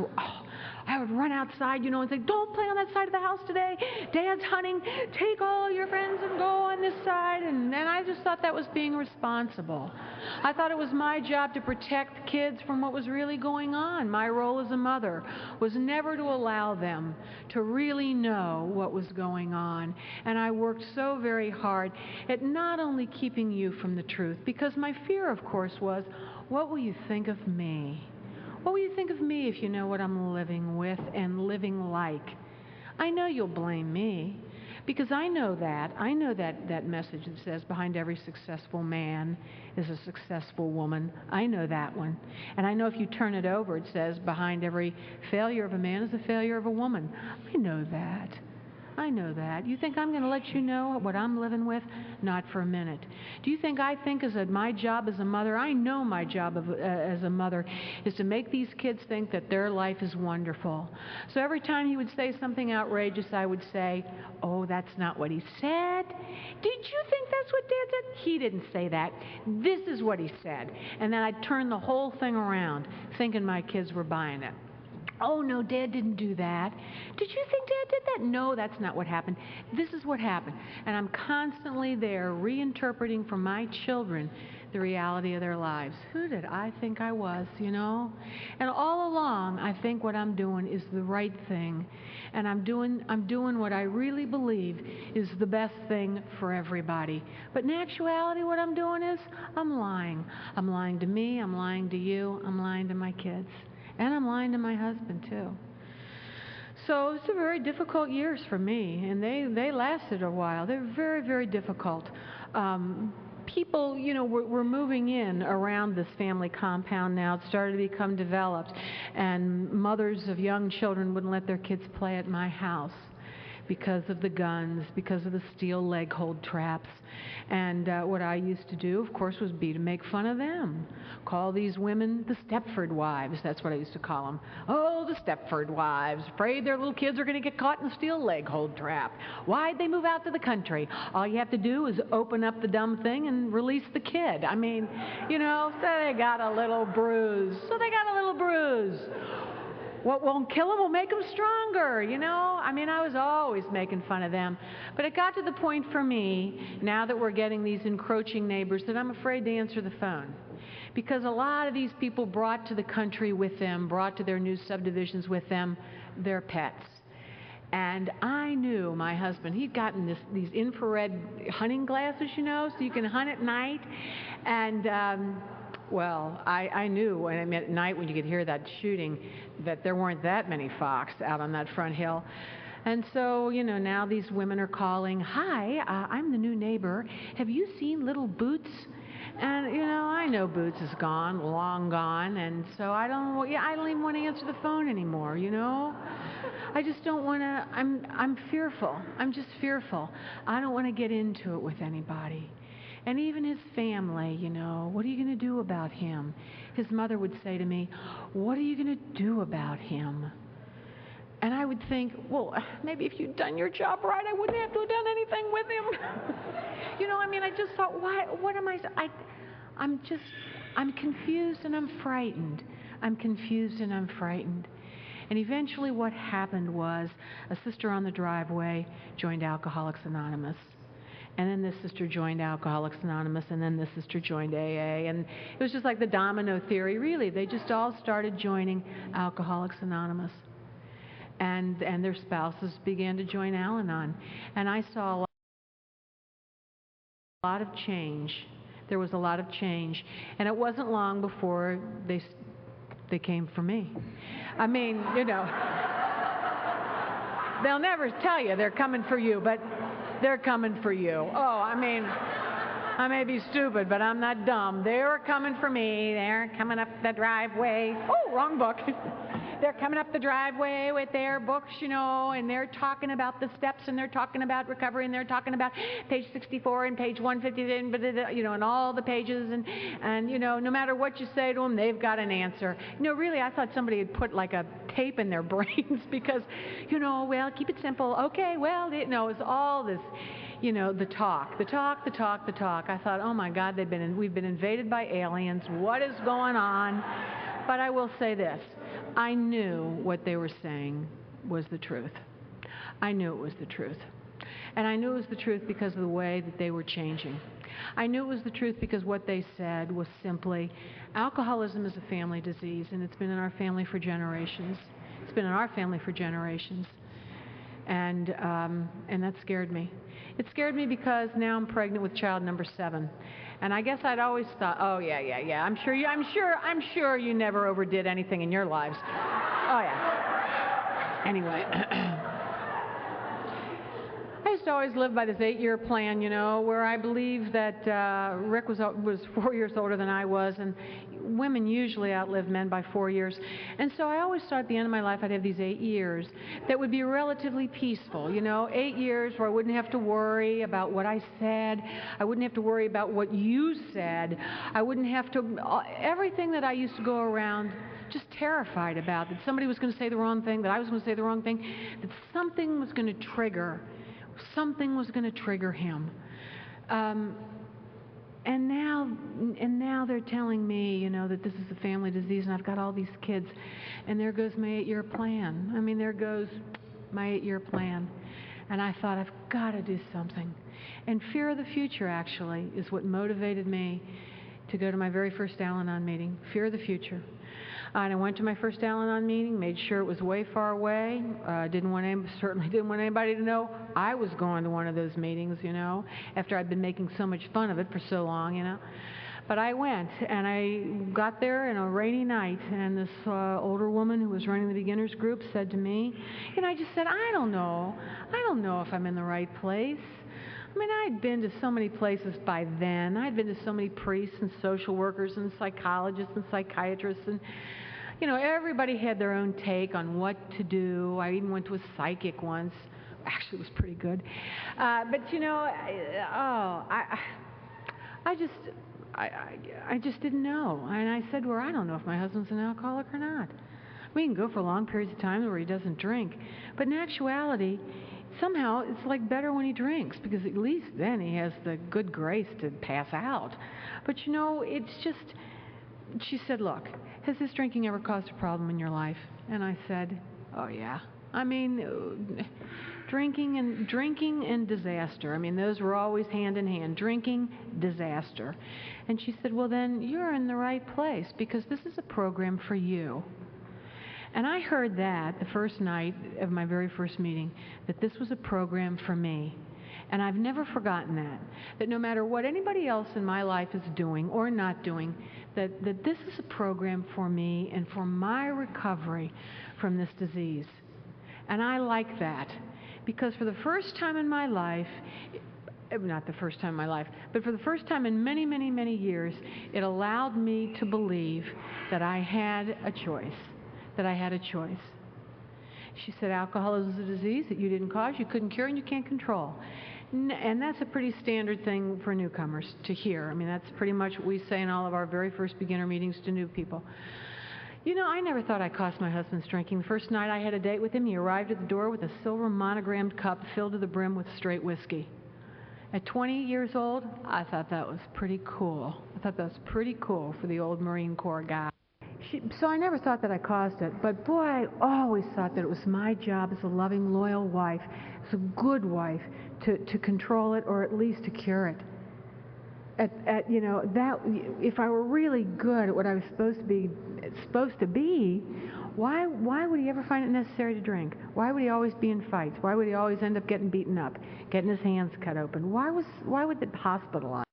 A: I would run outside, you know, and say, don't play on that side of the house today. Dad's hunting. Take all your friends and go on this side. And I just thought that was being responsible. I thought it was my job to protect kids from what was really going on. My role as a mother was never to allow them to really know what was going on. And I worked so very hard at not only keeping you from the truth, because my fear, of course, was, what will you think of me? What will you think of me if you know what I'm living with and living like? I know you'll blame me, because I know that message that says behind every successful man is a successful woman. I know that one. And I know if you turn it over, it says behind every failure of a man is a failure of a woman. I know that. I know that. You think I'm going to let you know what I'm living with? Not for a minute. Do you think I think my job as a mother, I know my job as a mother is to make these kids think that their life is wonderful. So every time he would say something outrageous, I would say, oh, that's not what he said. Did you think that's what Dad said? He didn't say that. This is what he said. And then I'd turn the whole thing around, thinking my kids were buying it. Oh, no, Dad didn't do that. Did you think Dad did that? No, that's not what happened. This is what happened. And I'm constantly there reinterpreting for my children the reality of their lives. Who did I think I was, you know? And all along, I think what I'm doing is the right thing. And I'm doing what I really believe is the best thing for everybody. But in actuality, what I'm doing is I'm lying. I'm lying to me. I'm lying to you. I'm lying to my kids. And I'm lying to my husband, too. So it's a very difficult years for me, and they lasted a while. They're very, very difficult. People, you know, were moving in around this family compound now. It started to become developed, and mothers of young children wouldn't let their kids play at my house because of the guns, because of the steel leg hold traps. And what I used to do, of course, was to make fun of them. Call these women the Stepford wives. That's what I used to call them. Oh, the Stepford wives, afraid their little kids are going to get caught in the steel leg hold trap. Why'd they move out to the country? All you have to do is open up the dumb thing and release the kid. I mean, you know, so they got a little bruise. What won't kill them will make them stronger, you know? I mean, I was always making fun of them. But it got to the point for me, now that we're getting these encroaching neighbors, that I'm afraid to answer the phone. Because a lot of these people brought to the country with them, brought to their new subdivisions with them, their pets. And I knew my husband, he'd gotten these infrared hunting glasses, you know, so you can hunt at night. And well, I knew when I meant at night when you could hear that shooting that there weren't that many fox out on that front hill. And so, you know, now these women are calling, hi, I'm the new neighbor. Have you seen little Boots? And, you know, I know Boots is gone, long gone, and so I don't even want to answer the phone anymore, you know? I just don't want to, I'm fearful. I'm just fearful. I don't want to get into it with anybody. And even his family, you know, what are you going to do about him? His mother would say to me, what are you going to do about him? And I would think, well, maybe if you'd done your job right, I wouldn't have to have done anything with him. You know, I mean, I just thought, what am I'm confused and I'm frightened. I'm confused and I'm frightened. And eventually what happened was a sister on the driveway joined Alcoholics Anonymous. And then this sister joined Alcoholics Anonymous, and then this sister joined AA. And it was just like the domino theory, really. They just all started joining Alcoholics Anonymous. And their spouses began to join Al-Anon. And I saw a lot of change. There was a lot of change. And it wasn't long before they came for me. I mean, you know, they'll never tell you they're coming for you, but they're coming for you. Oh, I mean, I may be stupid, but I'm not dumb. They were coming for me. They're coming up the driveway. Oh, wrong book. They're coming up the driveway with their books, you know, and they're talking about the steps, and they're talking about recovery, and they're talking about page 64 and page 150, you know, and all the pages, and you know, no matter what you say to them, they've got an answer. You know, really, I thought somebody had put like a tape in their brains because, you know, well, keep it simple. Okay, well, no, it's all this, you know, the talk. I thought, oh my God, we've been invaded by aliens. What is going on? But I will say this. I knew what they were saying was the truth. I knew it was the truth. And I knew it was the truth because of the way that they were changing. I knew it was the truth because what they said was simply, alcoholism is a family disease, and it's been in our family for generations. It's been in our family for generations. And that scared me. It scared me because now I'm pregnant with child number 7. And I guess I'd always thought, oh yeah. I'm sure you never overdid anything in your lives. Oh yeah. Anyway, I used to always live by this 8-year plan, you know, where I believe that Rick was 4 years older than I was, and women usually outlive men by 4 years. And so I always thought at the end of my life I'd have these 8 years that would be relatively peaceful, you know, 8 years where I wouldn't have to worry about what I said. I wouldn't have to worry about what you said. I wouldn't have to, everything that I used to go around just terrified about, that somebody was going to say the wrong thing, that I was going to say the wrong thing, that something was going to trigger him. And now they're telling me, you know, that this is a family disease, and I've got all these kids, and there goes my 8-year plan. I mean, there goes my 8-year plan. And I thought, I've got to do something. And fear of the future, actually, is what motivated me to go to my very first Al-Anon meeting. Fear of the future. And I went to my first Al-Anon meeting, made sure it was way far away. Certainly didn't want anybody to know I was going to one of those meetings, you know, after I'd been making so much fun of it for so long, you know. But I went, and I got there on a rainy night, and this older woman who was running the beginners group said to me, and I just said, I don't know if I'm in the right place. I mean, I'd been to so many places by then. I'd been to so many priests and social workers and psychologists and psychiatrists, and you know, everybody had their own take on what to do. I even went to a psychic once. Actually, it was pretty good. But you know, I just didn't know. And I said to her, I don't know if my husband's an alcoholic or not. We can go for long periods of time where he doesn't drink. But in actuality, somehow it's like better when he drinks, because at least then he has the good grace to pass out. But you know, it's just, she said, look, has this drinking ever caused a problem in your life? And I said, oh yeah. I mean, drinking and disaster. I mean, those were always hand in hand. Drinking, disaster. And she said, well then, you're in the right place, because this is a program for you. And I heard that the first night of my very first meeting, that this was a program for me. And I've never forgotten that no matter what anybody else in my life is doing or not doing, that this is a program for me and for my recovery from this disease. And I like that, because for the first time in my life, not the first time in my life, but for the first time in many, many, many years, it allowed me to believe that I had a choice. She said, alcohol is a disease that you didn't cause, you couldn't cure, and you can't control. And that's a pretty standard thing for newcomers to hear. I mean, that's pretty much what we say in all of our very first beginner meetings to new people. You know, I never thought I caused my husband's drinking. The first night I had a date with him, he arrived at the door with a silver monogrammed cup filled to the brim with straight whiskey. At 20 years old, I thought that was pretty cool. I thought that was pretty cool for the old Marine Corps guy. So I never thought that I caused it, but boy, I always thought that it was my job as a loving, loyal wife, as a good wife, to control it or at least to cure it. You know, that if I were really good at what I was supposed to be, why would he ever find it necessary to drink? Why would he always be in fights? Why would he always end up getting beaten up, getting his hands cut open? Why would they hospitalize?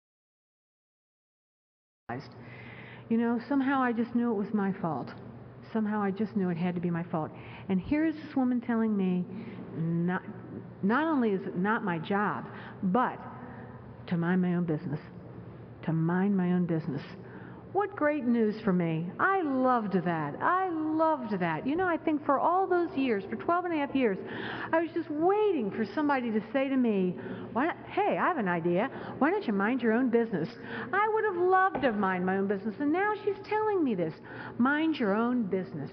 A: You know, somehow I just knew it was my fault. Somehow I just knew it had to be my fault. And here's this woman telling me, not only is it not my job, but to mind my own business. To mind my own business. What great news for me. I loved that. I loved that. You know, I think for all those years, for 12 and a half years, I was just waiting for somebody to say to me, hey, I have an idea. Why don't you mind your own business? I would have loved to mind my own business, and now she's telling me this. Mind your own business.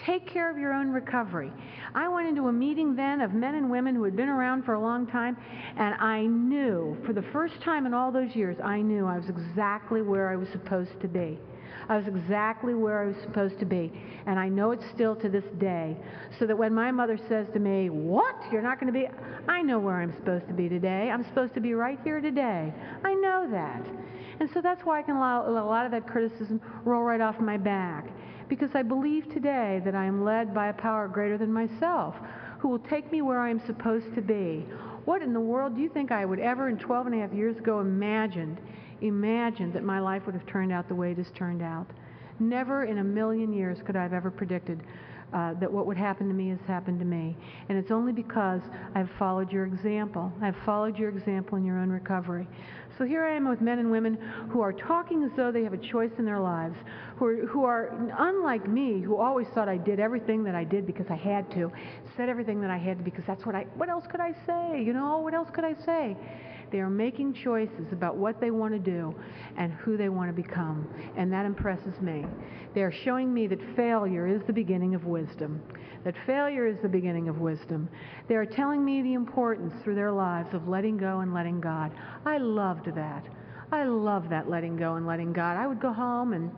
A: Take care of your own recovery. I went into a meeting then of men and women who had been around for a long time, and I knew, for the first time in all those years, I knew I was exactly where I was supposed to be. I was exactly where I was supposed to be, and I know it still to this day. So that when my mother says to me, what, you're not going to be, I know where I'm supposed to be today. I'm supposed to be right here today. I know that. And so that's why I can allow a lot of that criticism roll right off my back. Because I believe today that I am led by a power greater than myself, who will take me where I am supposed to be. What in the world do you think I would ever, in 12 and a half years ago, imagined that my life would have turned out the way it has turned out? Never in a million years could I have ever predicted that what would happen to me has happened to me. And it's only because I've followed your example. I've followed your example in your own recovery. So here I am with men and women who are talking as though they have a choice in their lives, who are unlike me, who always thought I did everything that I did because I had to, said everything that I had to because that's what else could I say? You know, what else could I say? They are making choices about what they want to do and who they want to become, and that impresses me. They are showing me that failure is the beginning of wisdom, that failure is the beginning of wisdom. They are telling me the importance through their lives of letting go and letting God. I loved that. I love that letting go and letting God. I would go home and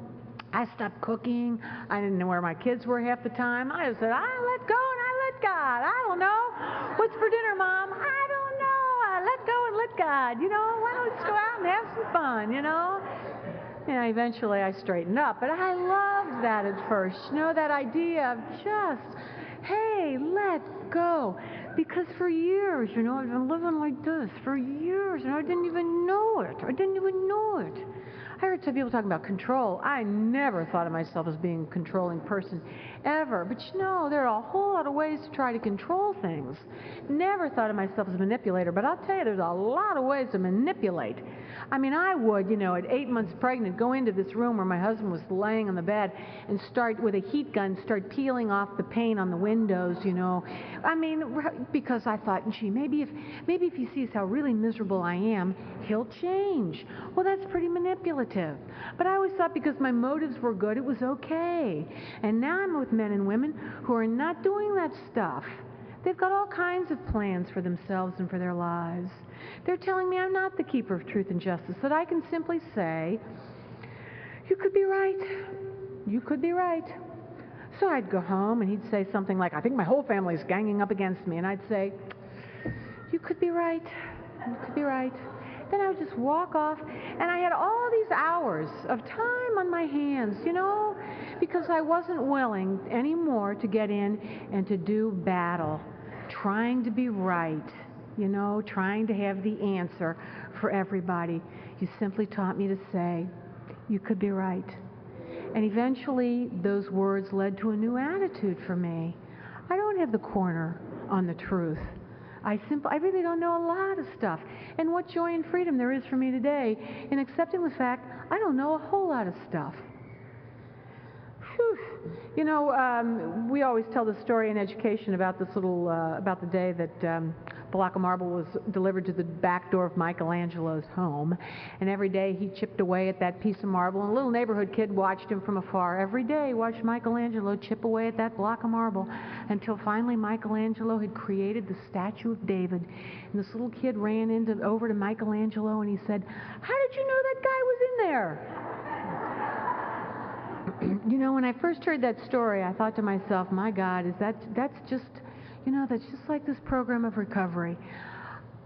A: I stopped cooking. I didn't know where my kids were half the time. I just said, I let go and I let God. I don't know. What's for dinner, Mom? I don't know. I let go and let God. You know, why don't we just go out and have some fun, you know? And eventually I straightened up. But I loved that at first. You know, that idea of just, hey, let go. Because for years, you know, I've been living like this for years, and I didn't even know it. I didn't even know it. I heard some people talking about control. I never thought of myself as being a controlling person, ever. But you know, there are a whole lot of ways to try to control things. Never thought of myself as a manipulator, but I'll tell you, there's a lot of ways to manipulate. I mean, I would, you know, at 8 months pregnant, go into this room where my husband was laying on the bed and start, with a heat gun, start peeling off the paint on the windows, you know. I mean, because I thought, gee, maybe if he sees how really miserable I am, he'll change. Well, that's pretty manipulative. But I always thought because my motives were good, it was okay. And now I'm with men and women who are not doing that stuff. They've got all kinds of plans for themselves and for their lives. They're telling me I'm not the keeper of truth and justice, that I can simply say, you could be right. You could be right. So I'd go home and he'd say something like, I think my whole family's ganging up against me. And I'd say, you could be right. You could be right. Then I would just walk off, and I had all these hours of time on my hands, you know, because I wasn't willing anymore to get in and to do battle, trying to be right, you know, trying to have the answer for everybody. You simply taught me to say, you could be right. And eventually, those words led to a new attitude for me. I don't have the corner on the truth. I really don't know a lot of stuff. And what joy and freedom there is for me today in accepting the fact I don't know a whole lot of stuff. Whew. You know, we always tell the story in education about this little, about the day that block of marble was delivered to the back door of Michelangelo's home. And every day he chipped away at that piece of marble. And a little neighborhood kid watched him from afar. Every day he watched Michelangelo chip away at that block of marble until finally Michelangelo had created the statue of David. And this little kid ran over to Michelangelo and he said, "How did you know that guy was in there?" You know, when I first heard that story, I thought to myself, my God, that's just like this program of recovery.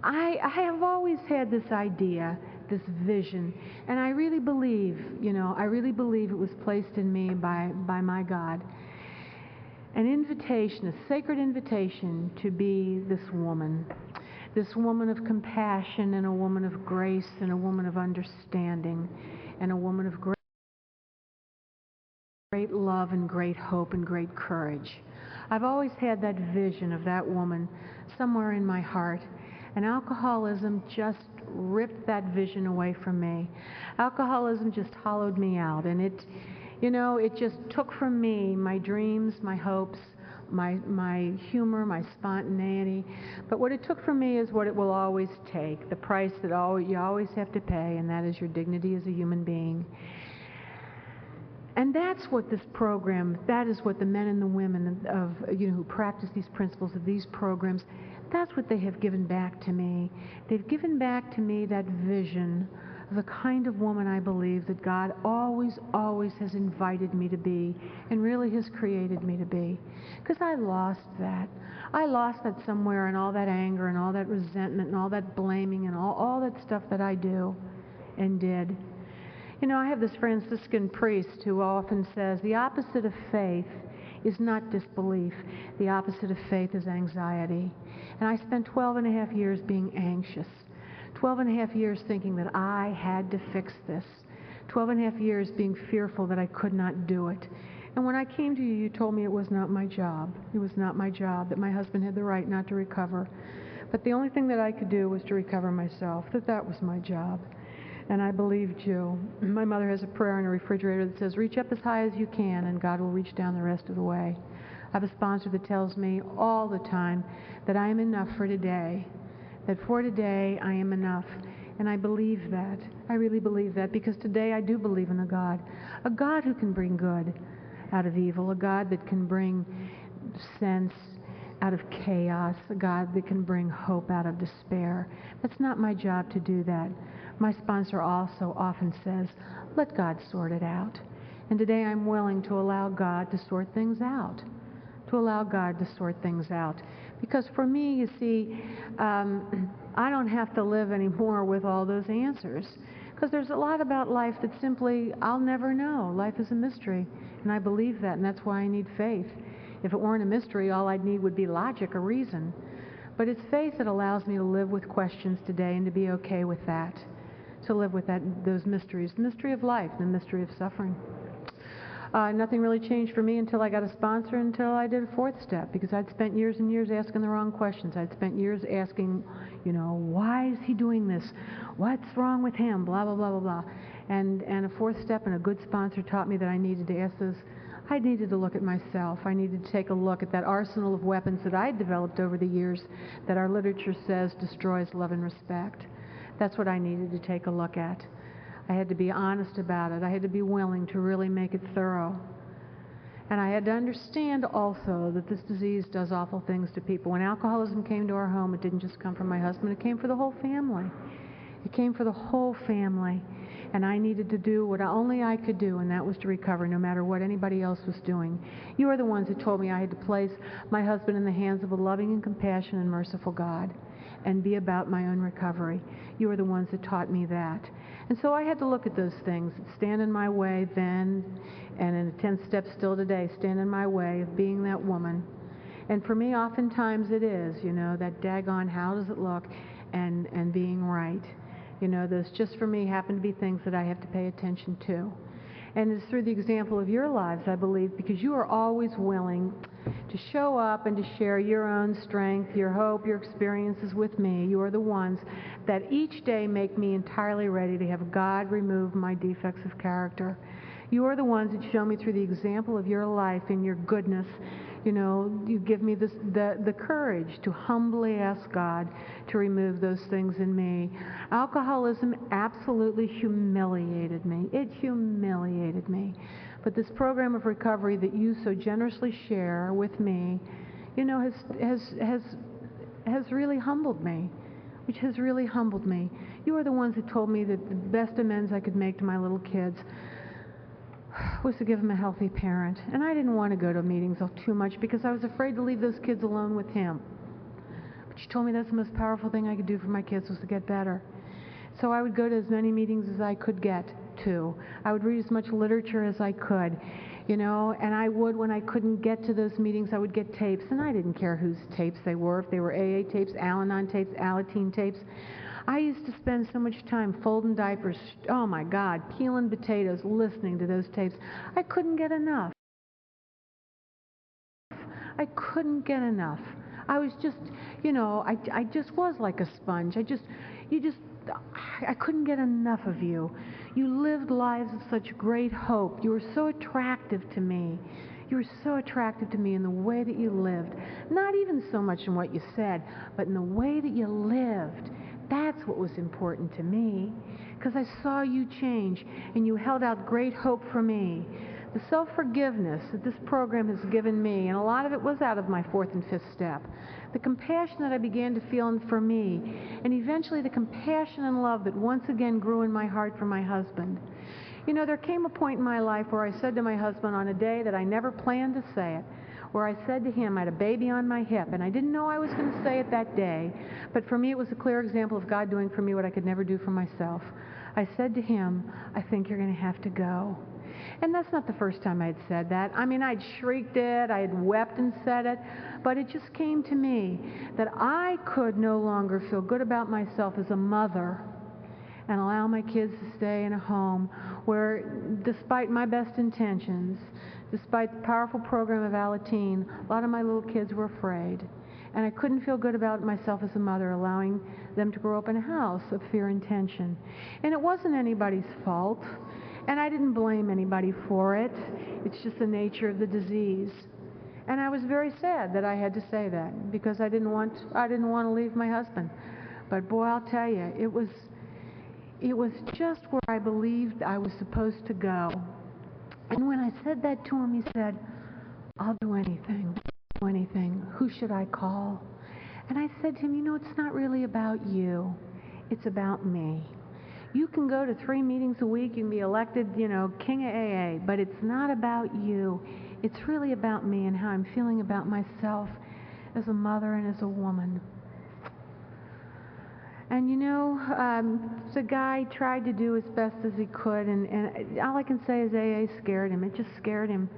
A: I have always had this idea, this vision, and I really believe it was placed in me by my God. An invitation, a sacred invitation to be this woman of compassion and a woman of grace and a woman of understanding and a woman of great love and great hope and great courage. I've always had that vision of that woman somewhere in my heart, and alcoholism just ripped that vision away from me. Alcoholism just hollowed me out, and it just took from me my dreams, my hopes, my humor, my spontaneity. But what it took from me is what it will always take, the price that you always have to pay, and that is your dignity as a human being. And that's what this program, that is what the men and the women who practice these principles of these programs, that's what they have given back to me. They've given back to me that vision of the kind of woman I believe that God always, always has invited me to be and really has created me to be. Because I lost that. I lost that somewhere in all that anger and all that resentment and all that blaming and all that stuff that I do and did. You know, I have this Franciscan priest who often says the opposite of faith is not disbelief. The opposite of faith is anxiety. And I spent 12 and a half years being anxious. 12 and a half years thinking that I had to fix this. 12 and a half years being fearful that I could not do it. And when I came to you, you told me it was not my job. It was not my job, that my husband had the right not to recover. But the only thing that I could do was to recover myself, that was my job. And I believed you. My mother has a prayer in her refrigerator that says, reach up as high as you can and God will reach down the rest of the way. I have a sponsor that tells me all the time that I am enough for today, that for today I am enough. And I believe that. I really believe that because today I do believe in a God who can bring good out of evil, a God that can bring sense out of chaos, a God that can bring hope out of despair. It's not my job to do that. My sponsor also often says, let God sort it out. And today I'm willing to allow God to sort things out. Because for me, you see, I don't have to live anymore with all those answers. Because there's a lot about life that simply I'll never know. Life is a mystery. And I believe that, and that's why I need faith. If it weren't a mystery, all I'd need would be logic or reason. But it's faith that allows me to live with questions today and to be okay with that. To live with those mysteries, the mystery of life, the mystery of suffering. Nothing really changed for me until I got a sponsor, until I did a fourth step, because I'd spent years and years asking the wrong questions. I'd spent years asking, why is he doing this? What's wrong with him? Blah, blah, blah, blah, blah. And a fourth step and a good sponsor taught me that I needed to ask those. I needed to look at myself. I needed to take a look at that arsenal of weapons that I had developed over the years that our literature says destroys love and respect. That's what I needed to take a look at. I had to be honest about it. I had to be willing to really make it thorough. And I had to understand also that this disease does awful things to people. When alcoholism came to our home, it didn't just come from my husband, it came for the whole family. It came for the whole family. And I needed to do what only I could do, and that was to recover no matter what anybody else was doing. You are the ones who told me I had to place my husband in the hands of a loving and compassionate and merciful God and be about my own recovery. You are the ones that taught me that. And so I had to look at those things that stand in my way then, and in a 10th step still today, stand in my way of being that woman. And for me, oftentimes it is, that daggone how does it look, and being right. Those just for me happen to be things that I have to pay attention to. And it's through the example of your lives, I believe, because you are always willing to show up and to share your own strength, your hope, your experiences with me. You are the ones that each day make me entirely ready to have God remove my defects of character. You are the ones that show me through the example of your life and your goodness, You know, you give me the courage to humbly ask God to remove those things in me. Alcoholism absolutely humiliated me. It humiliated me. But this program of recovery that you so generously share with me, you know, has really humbled me, which has really humbled me. You are the ones who told me that the best amends I could make to my little kids was to give him a healthy parent. And I didn't want to go to meetings too much because I was afraid to leave those kids alone with him. But you told me that's the most powerful thing I could do for my kids was to get better. So I would go to as many meetings as I could get to. I would read as much literature as I could, you know, and I would, when I couldn't get to those meetings, I would get tapes, and I didn't care whose tapes they were, if they were AA tapes, Al-Anon tapes, Al-Anon tapes. I used to spend so much time folding diapers, oh my God, peeling potatoes, listening to those tapes. I couldn't get enough. I couldn't get enough. I was just, you know, I just was like a sponge. I couldn't get enough of you. You lived lives of such great hope. You were so attractive to me. You were so attractive to me in the way that you lived. Not even so much in what you said, but in the way that you lived. That's what was important to me, because I saw you change, and you held out great hope for me. The self-forgiveness that this program has given me, and a lot of it was out of my fourth and fifth step, the compassion that I began to feel for me, and eventually the compassion and love that once again grew in my heart for my husband. You know, there came a point in my life where I said to my husband on a day that I never planned to say it, where I said to him, I had a baby on my hip, and I didn't know I was going to say it that day, but for me it was a clear example of God doing for me what I could never do for myself. I said to him, I think you're going to have to go. And that's not the first time I'd said that. I mean, I'd shrieked it, I had wept and said it, but it just came to me that I could no longer feel good about myself as a mother and allow my kids to stay in a home where, despite my best intentions, despite the powerful program of Al-Anon, a lot of my little kids were afraid. And I couldn't feel good about myself as a mother, allowing them to grow up in a house of fear and tension. And it wasn't anybody's fault, and I didn't blame anybody for it. It's just the nature of the disease. And I was very sad that I had to say that, because I didn't want to leave my husband. But boy, I'll tell you, it was just where I believed I was supposed to go. And when I said that to him, he said, I'll do anything. Who should I call? And I said to him, you know, it's not really about you. It's about me. You can go to 3 meetings a week, you can be elected, you know, king of AA, but it's not about you. It's really about me and how I'm feeling about myself as a mother and as a woman. And you know, the guy tried to do as best as he could, and all I can say is AA scared him. It just scared him.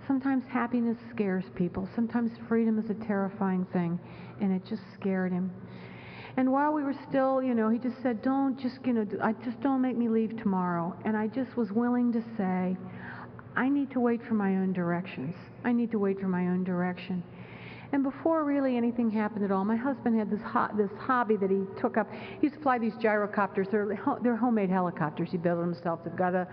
A: Sometimes happiness scares people. Sometimes freedom is a terrifying thing, and it just scared him. And while we were still, you know, he just said, don't make me leave tomorrow. And I just was willing to say, I need to wait for my own directions. I need to wait for my own direction. And before really anything happened at all, my husband had this hobby that he took up. He used to fly these gyrocopters. They're homemade helicopters. He built them himself. They've got a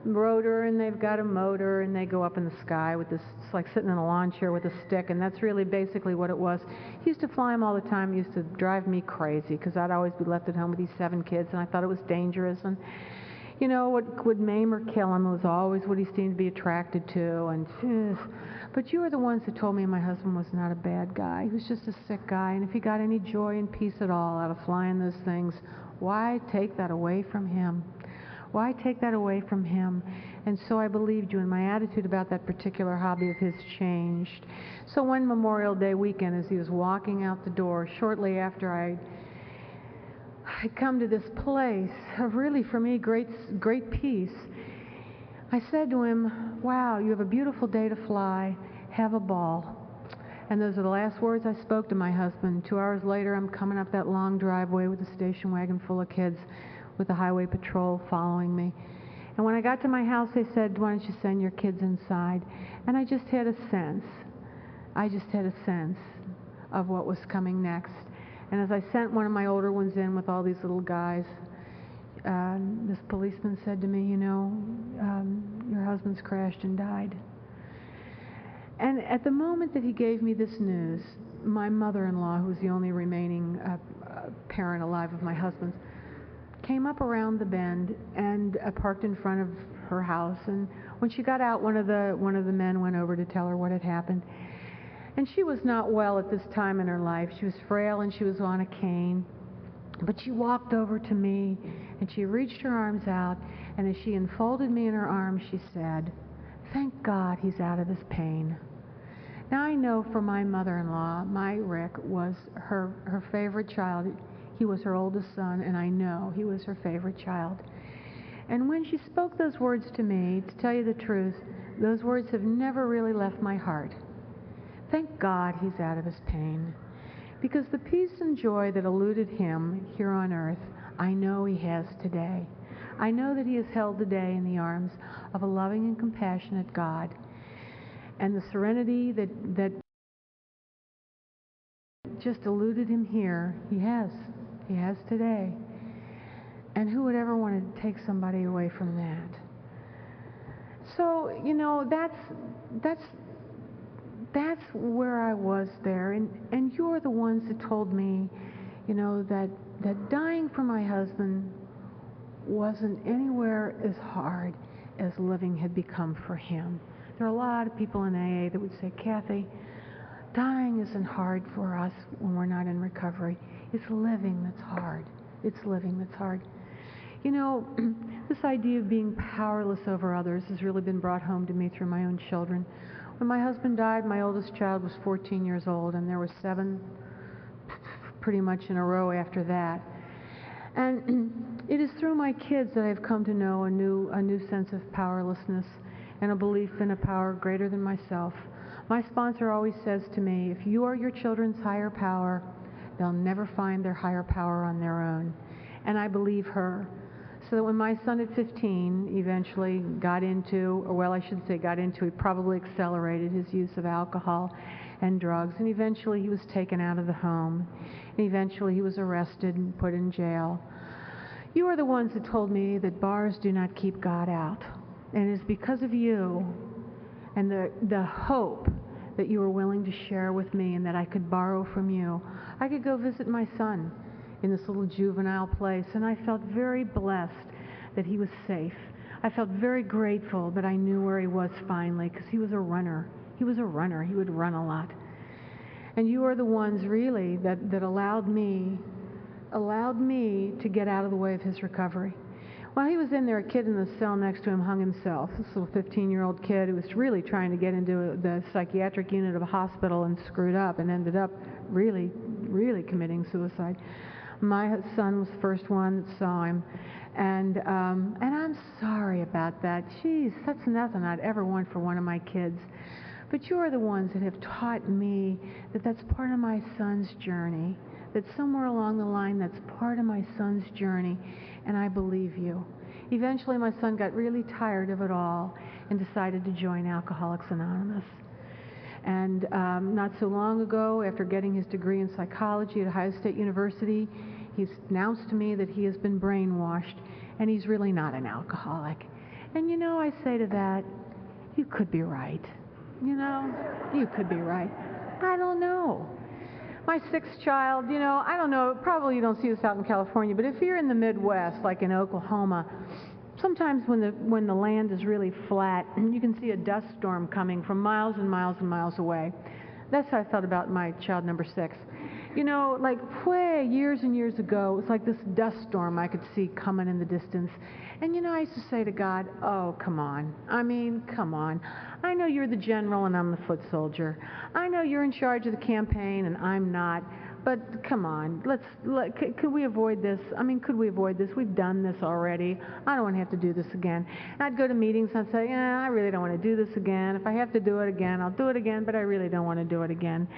A: rotor and they've got a motor, and they go up in the sky with this, it's like sitting in a lawn chair with a stick, and that's really basically what it was. He used to fly them all the time. He used to drive me crazy because I'd always be left at home with these 7 kids, and I thought it was dangerous. And you know, what would maim or kill him was always what he seemed to be attracted to. And but you were the ones that told me my husband was not a bad guy. He was just a sick guy, and if he got any joy and peace at all out of flying those things, why take that away from him? Why take that away from him? And so I believed you, and my attitude about that particular hobby of his changed. So one Memorial Day weekend, as he was walking out the door, shortly after I'd come to this place of really, for me, great peace, I said to him, wow, you have a beautiful day to fly. Have a ball. And those are the last words I spoke to my husband. 2 hours later, I'm coming up that long driveway with a station wagon full of kids with the highway patrol following me. And when I got to my house, they said, why don't you send your kids inside? And I just had a sense. Of what was coming next. And as I sent one of my older ones in with all these little guys, this policeman said to me, you know, your husband's crashed and died. And at the moment that he gave me this news, my mother-in-law, who was the only remaining parent alive of my husband's, came up around the bend and parked in front of her house. And when she got out, one of the men went over to tell her what had happened. And she was not well at this time in her life. She was frail and she was on a cane. But she walked over to me and she reached her arms out, and as she enfolded me in her arms, she said, "Thank God he's out of his pain." Now I know for my mother-in-law, my Rick was her favorite child. He was her oldest son, and I know he was her favorite child. And when she spoke those words to me, to tell you the truth, those words have never really left my heart. Thank God he's out of his pain. Because the peace and joy that eluded him here on earth, I know he has today. I know that he is held today in the arms of a loving and compassionate God. And the serenity that just eluded him here, he has today. And who would ever want to take somebody away from that? So, that's where I was there. And you're the ones that told me, that dying for my husband wasn't anywhere as hard as living had become for him. There are a lot of people in AA that would say, "Kathy, dying isn't hard for us when we're not in recovery. It's living that's hard. It's living that's hard." This idea of being powerless over others has really been brought home to me through my own children. When my husband died, my oldest child was 14 years old, and there were 7 pretty much in a row after that. And it is through my kids that I've come to know a new sense of powerlessness and a belief in a power greater than myself. My sponsor always says to me, if you are your children's higher power, they'll never find their higher power on their own. And I believe her. So that when my son at 15 eventually he probably accelerated his use of alcohol and drugs, and eventually he was taken out of the home, and eventually he was arrested and put in jail. You are the ones that told me that bars do not keep God out. And it is because of you and the hope that you were willing to share with me and that I could borrow from you. I could go visit my son in this little juvenile place, and I felt very blessed that he was safe. I felt very grateful that I knew where he was finally, because he was a runner. He was a runner. He would run a lot. And you are the ones really that allowed me to get out of the way of his recovery. While he was in there, a kid in the cell next to him hung himself. This little 15-year-old kid who was really trying to get into the psychiatric unit of a hospital and screwed up and ended up really, really committing suicide. My son was the first one that saw him, and I'm sorry about that. Geez, that's nothing I'd ever want for one of my kids. But you're the ones that have taught me that that's part of my son's journey, that somewhere along the line that's part of my son's journey, and I believe you. Eventually my son got really tired of it all and decided to join Alcoholics Anonymous. And not so long ago, after getting his degree in psychology at Ohio State University, he's announced to me that he has been brainwashed and he's really not an alcoholic. And I say to that, you could be right. You could be right. I don't know. My 6th child, I don't know, probably you don't see this out in California, but if you're in the Midwest, like in Oklahoma, sometimes when the land is really flat, you can see a dust storm coming from miles and miles and miles away. That's how I felt about my child number 6. Like way years and years ago, it was like this dust storm I could see coming in the distance. And I used to say to God, oh, come on. I mean, come on. I know you're the general and I'm the foot soldier. I know you're in charge of the campaign and I'm not. But come on, could we avoid this? I mean, could we avoid this? We've done this already. I don't want to have to do this again. And I'd go to meetings and I'd say, I really don't want to do this again. If I have to do it again, I'll do it again, but I really don't want to do it again.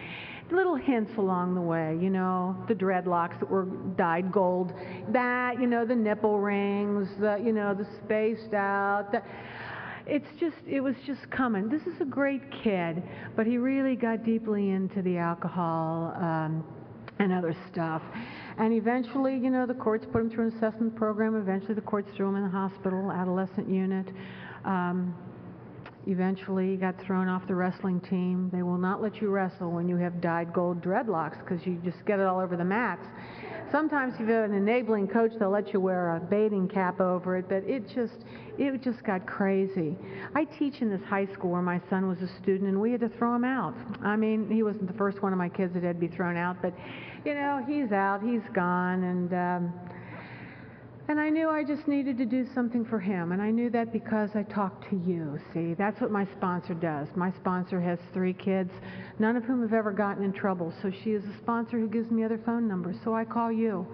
A: Little hints along the way, the dreadlocks that were dyed gold, that, the nipple rings, the spaced out, it was just coming. This is a great kid, but he really got deeply into the alcohol, and other stuff. And eventually, the courts put him through an assessment program. Eventually, the courts threw him in the hospital, adolescent unit. Eventually, he got thrown off the wrestling team. They will not let you wrestle when you have dyed gold dreadlocks because you just get it all over the mats. Sometimes if you have an enabling coach, they'll let you wear a bathing cap over it, but it just got crazy. I teach in this high school where my son was a student, and we had to throw him out. I mean, he wasn't the first one of my kids that had to be thrown out, but, you know, he's out, he's gone, and I knew I just needed to do something for him, and I knew that because I talked to you. See, that's what my sponsor does. My sponsor has 3 kids, none of whom have ever gotten in trouble, so she is a sponsor who gives me other phone numbers. So I call you,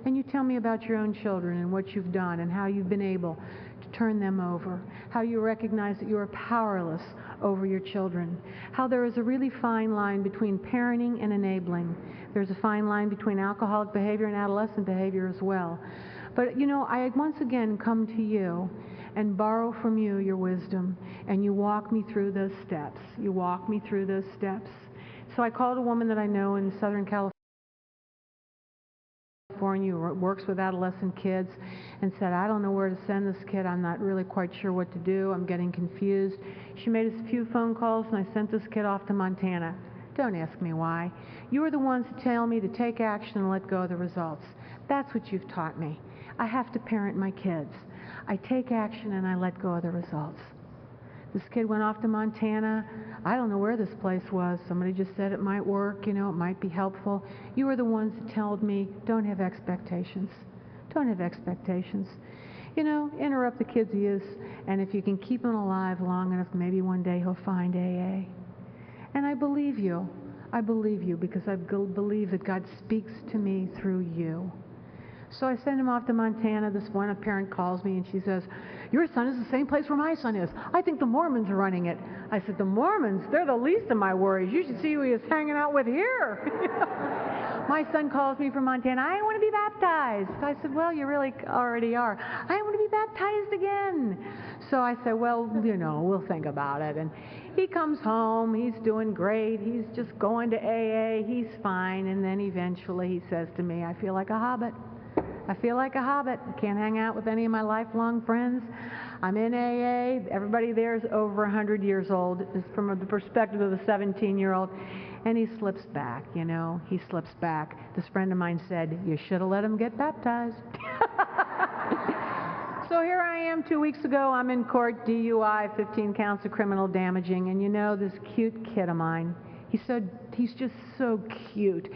A: and you tell me about your own children and what you've done and how you've been able to turn them over, how you recognize that you are powerless over your children, how there is a really fine line between parenting and enabling. There's a fine line between alcoholic behavior and adolescent behavior as well. But, you know, I once again come to you and borrow from you your wisdom, and you walk me through those steps. You walk me through those steps. So I called a woman that I know in Southern California who works with adolescent kids and said, I don't know where to send this kid. I'm not really quite sure what to do. I'm getting confused. She made us a few phone calls, and I sent this kid off to Montana. Don't ask me why. You are the ones who tell me to take action and let go of the results. That's what you've taught me. I have to parent my kids. I take action and I let go of the results. This kid went off to Montana. I don't know where this place was. Somebody just said it might work, you know, it might be helpful. You are the ones that told me, don't have expectations. Don't have expectations. You know, interrupt the kid's use, and if you can keep him alive long enough, maybe one day he'll find AA. And I believe you. I believe you because I believe that God speaks to me through you. So I send him off to Montana. This one parent calls me and she says, your son is the same place where my son is. I think the Mormons are running it. I said, the Mormons? They're the least of my worries. You should see who he is hanging out with here. My son calls me from Montana. I want to be baptized. I said, well, you really already are. I want to be baptized again. So I said, well, you know, we'll think about it. And he comes home. He's doing great. He's just going to AA. He's fine. And then eventually he says to me, I feel like a hobbit. I feel like a hobbit. I can't hang out with any of my lifelong friends. I'm in AA. Everybody there is over 100 years old. It's from the perspective of a 17-year-old. And he slips back, you know. He slips back. This friend of mine said, you should have let him get baptized. So here I am 2 weeks ago. I'm in court, DUI, 15 counts of criminal damaging. And you know, this cute kid of mine, he's just so cute.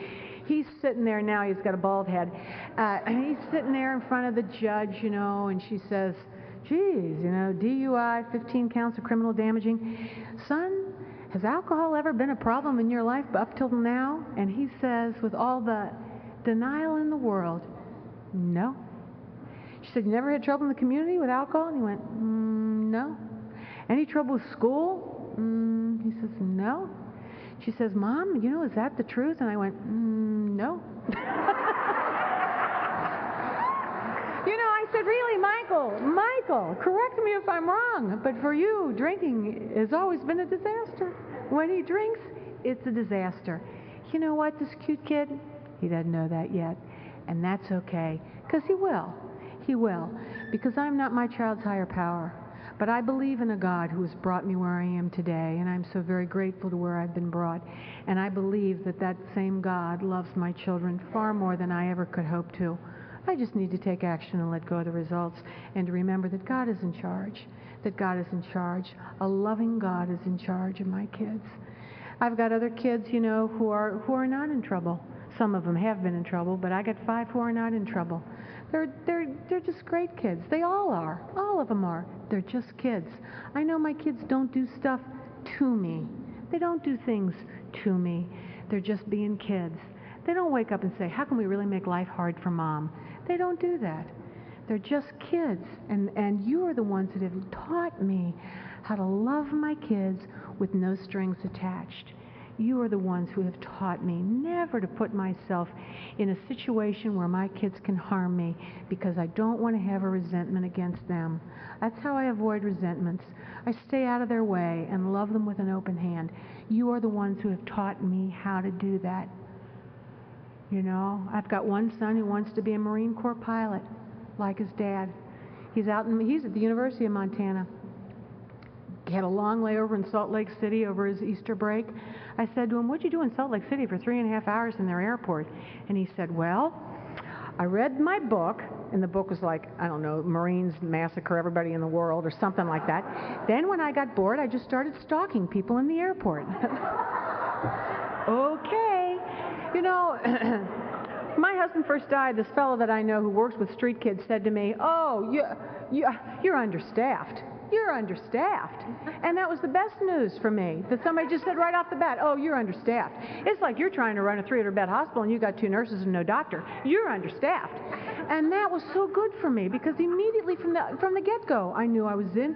A: He's sitting there now, he's got a bald head, and he's sitting there in front of the judge, you know, and she says, geez, you know, DUI, 15 counts of criminal damaging. Son, has alcohol ever been a problem in your life up till now? And he says, with all the denial in the world, no. She said, you never had trouble in the community with alcohol? And he went, no. Any trouble with school? He says, no. She says, Mom, you know, is that the truth? And I went, no. You know, I said, really, Michael, correct me if I'm wrong, but for you, drinking has always been a disaster. When he drinks, it's a disaster. You know what, this cute kid, he doesn't know that yet, and that's okay, because he will. He will, because I'm not my child's higher power. But I believe in a God who has brought me where I am today, and I'm so very grateful to where I've been brought. And I believe that that same God loves my children far more than I ever could hope to. I just need to take action and let go of the results, and to remember that God is in charge, that God is in charge. A loving God is in charge of my kids. I've got other kids, you know, who are not in trouble. Some of them have been in trouble, but I got 5 who are not in trouble. They're just great kids. They all are. All of them are. They're just kids. I know my kids don't do stuff to me. They don't do things to me. They're just being kids. They don't wake up and say, how can we really make life hard for Mom? They don't do that. They're just kids. And you are the ones that have taught me how to love my kids with no strings attached. You are the ones who have taught me never to put myself in a situation where my kids can harm me, because I don't want to have a resentment against them. That's how I avoid resentments. I stay out of their way and love them with an open hand. You are the ones who have taught me how to do that. You know, I've got one son who wants to be a Marine Corps pilot, like his dad. He's at the University of Montana. He had a long layover in Salt Lake City over his Easter break. I said to him, "What'd you do in Salt Lake City for 3.5 hours in their airport?" And he said, "Well, I read my book," and the book was like, I don't know, Marines massacre everybody in the world or something like that. "Then when I got bored, I just started stalking people in the airport." Okay. You know, my husband first died, this fellow that I know who works with street kids said to me, "Oh, you're understaffed. You're understaffed." And that was the best news for me, that somebody just said right off the bat, "Oh, you're understaffed. It's like you're trying to run a 300-bed hospital and you got 2 nurses and no doctor. You're understaffed." And that was so good for me, because immediately from the get-go, I knew I was in.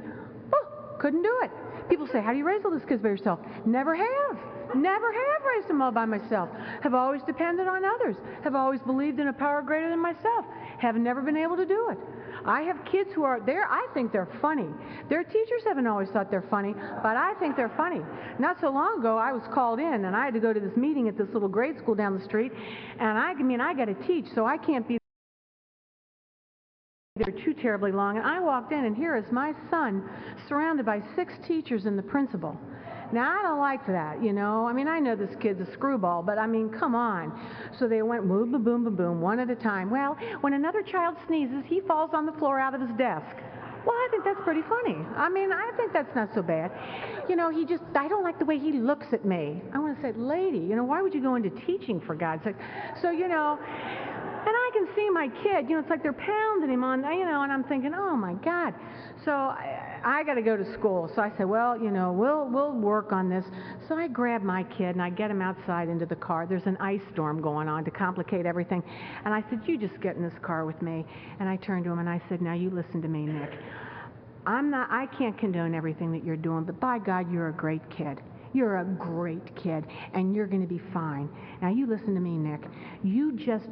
A: Oh, couldn't do it. People say, "How do you raise all these kids by yourself?" Never have. Never have raised them all by myself. Have always depended on others. Have always believed in a power greater than myself. Have never been able to do it. I have kids who are there. I think they're funny. Their teachers haven't always thought they're funny, but I think they're funny. Not so long ago, I was called in, and I had to go to this meeting at this little grade school down the street, and I got to teach, so I can't be there too terribly long. And I walked in, and here is my son surrounded by 6 teachers and the principal. Now, I don't like that, you know. I mean, I know this kid's a screwball, but I mean, come on. So they went boom, boom, boom, boom, boom, one at a time. "Well, when another child sneezes, he falls on the floor out of his desk." Well, I think that's pretty funny. I mean, I think that's not so bad. You know, I don't like the way he looks at me. I want to say, "Lady, you know, why would you go into teaching, for God's sake?" So, you know, and I can see my kid, you know, it's like they're pounding him on, you know, and I'm thinking, oh my God. So I got to go to school. So I said, well, you know, we'll work on this. So I grab my kid and I get him outside into the car. There's an ice storm going on to complicate everything. And I said, "You just get in this car with me." And I turned to him and I said, "Now you listen to me, Nick. I can't condone everything that you're doing, but by God, you're a great kid. You're a great kid, and you're going to be fine. Now you listen to me, Nick. You just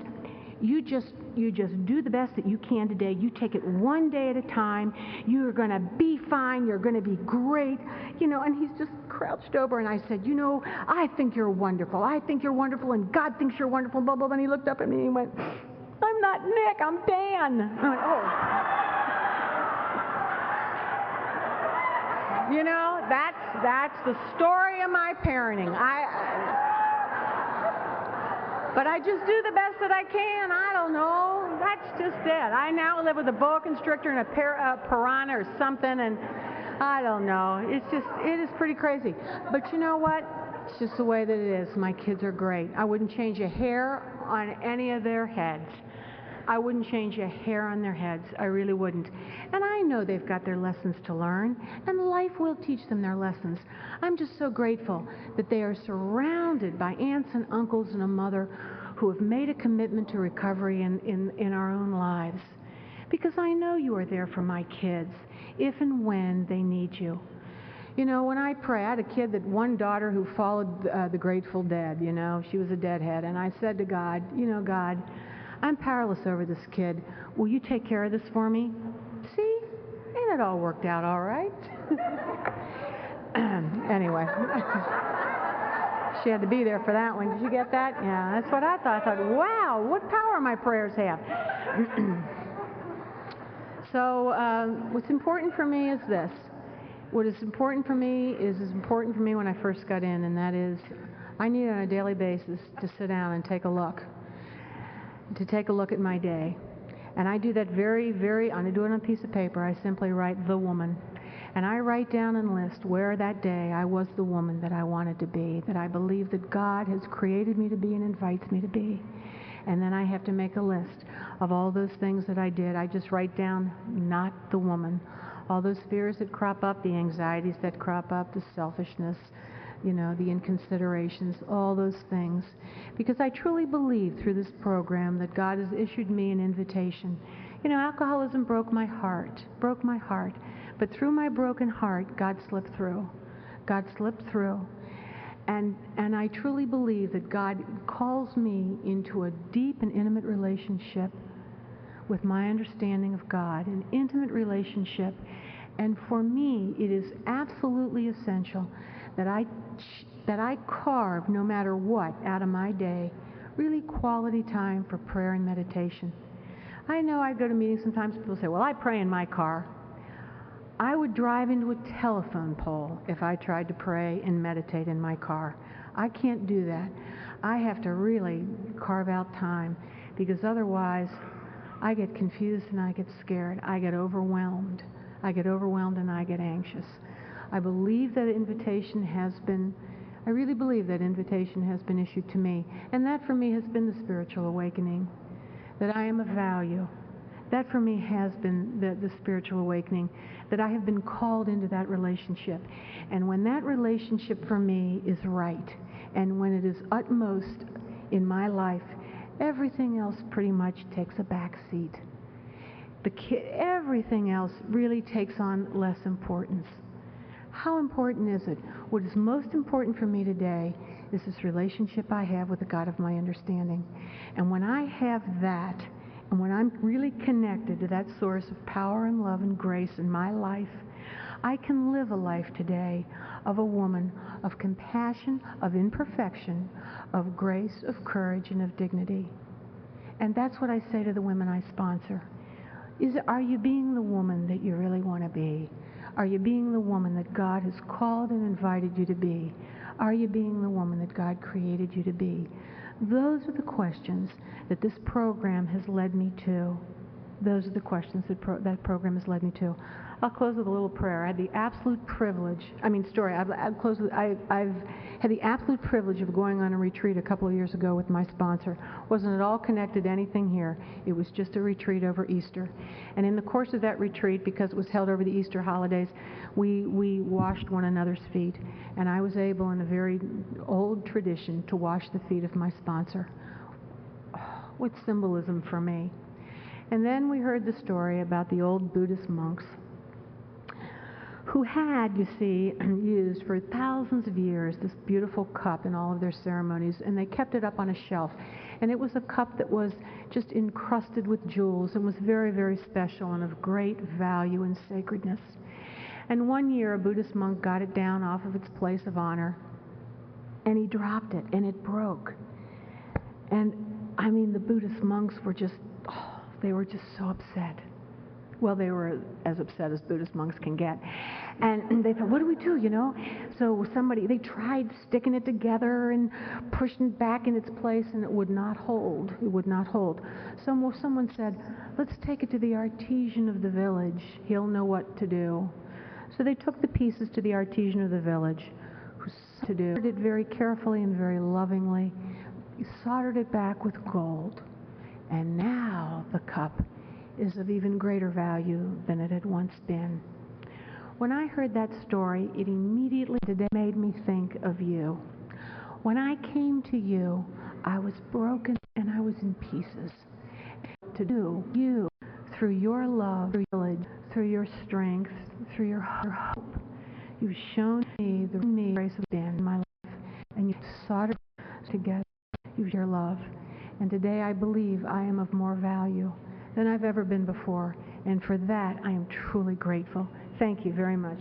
A: do the best that you can today. You take it one day at a time. You're going to be fine. You're going to be great." You know, and he's just crouched over, and I said, "You know, I think you're wonderful. I think you're wonderful, and God thinks you're wonderful," blah, blah, blah. And he looked up at me and he went, "I'm not Nick, I'm Dan." I went, "Oh." You know, that's the story of my parenting. But I just do the best that I can. I don't know. That's just it. I now live with a boa constrictor and a piranha or something, and I don't know. It is pretty crazy. But you know what? It's just the way that it is. My kids are great. I wouldn't change a hair on any of their heads. I wouldn't change a hair on their heads. I really wouldn't. And I know they've got their lessons to learn, and life will teach them their lessons. I'm just so grateful that they are surrounded by aunts and uncles and a mother who have made a commitment to recovery in our own lives. Because I know you are there for my kids if and when they need you. You know, when I pray, I had a kid, one daughter who followed the Grateful Dead, you know. She was a deadhead. And I said to God, "You know, God, I'm powerless over this kid. Will you take care of this for me?" See? And it all worked out all right. Anyway. She had to be there for that one. Did you get that? Yeah, that's what I thought. I thought, wow, what power my prayers have. So what's important for me is this. What is important for me is as important for me when I first got in, and that is I need on a daily basis to sit down and take a look at my day. And I do that I do it on a piece of paper. I simply write "the woman." And I write down and list where that day I was the woman that I wanted to be, that I believe that God has created me to be and invites me to be. And then I have to make a list of all those things that I did. I just write down "not the woman." All those fears that crop up, the anxieties that crop up, the selfishness, you know, the inconsiderations, all those things. Because I truly believe through this program that God has issued me an invitation. You know, alcoholism broke my heart. But through my broken heart, God slipped through. And I truly believe that God calls me into a deep and intimate relationship with my understanding of God, an intimate relationship. And for me, it is absolutely essential that I carve, no matter what, out of my day, really quality time for prayer and meditation. I know I go to meetings sometimes, people say, "Well, I pray in my car." I would drive into a telephone pole if I tried to pray and meditate in my car. I can't do that. I have to really carve out time, because otherwise I get confused and I get scared. I get overwhelmed. I get overwhelmed and I get anxious. I believe that I really believe that invitation has been issued to me. And that for me has been the spiritual awakening, that I am of value. That for me has been the spiritual awakening, that I have been called into that relationship. And when that relationship for me is right, and when it is utmost in my life, everything else pretty much takes a back seat. Everything else really takes on less importance. How important is it? What is most important for me today is this relationship I have with the God of my understanding. And when I have that, and when I'm really connected to that source of power and love and grace in my life, I can live a life today of a woman of compassion, of imperfection, of grace, of courage, and of dignity. And that's what I say to the women I sponsor. Are you being the woman that you really want to be? Are you being the woman that God has called and invited you to be? Are you being the woman that God created you to be? Those are the questions that this program has led me to. Those are the questions that program has led me to. I'll close with a little prayer. I've had the absolute privilege of going on a retreat a couple of years ago with my sponsor. Wasn't at all connected to anything here. It was just a retreat over Easter. And in the course of that retreat, because it was held over the Easter holidays, we washed one another's feet. And I was able, in a very old tradition, to wash the feet of my sponsor. What symbolism for me. And then we heard the story about the old Buddhist monks who had, you see, used for thousands of years this beautiful cup in all of their ceremonies, and they kept it up on a shelf. And it was a cup that was just encrusted with jewels and was very, very special and of great value and sacredness. And one year a Buddhist monk got it down off of its place of honor, and he dropped it, and it broke. And I mean, the Buddhist monks were just, they were just so upset. Well, they were as upset as Buddhist monks can get. And they thought, what do we do, you know? So they tried sticking it together and pushing it back in its place, and it would not hold. It would not hold. So someone said, let's take it to the artisan of the village. He'll know what to do. So they took the pieces to the artisan of the village, who soldered it very carefully and very lovingly. He soldered it back with gold. And now the cup is of even greater value than it had once been. When I heard that story, it immediately today made me think of you. When I came to you, I was broken and I was in pieces. To do you, through your love, through your strength, through your hope, you've shown me the grace of in my life, and you've soldered together your love. And today I believe I am of more value than I've ever been before. And for that, I am truly grateful. Thank you very much.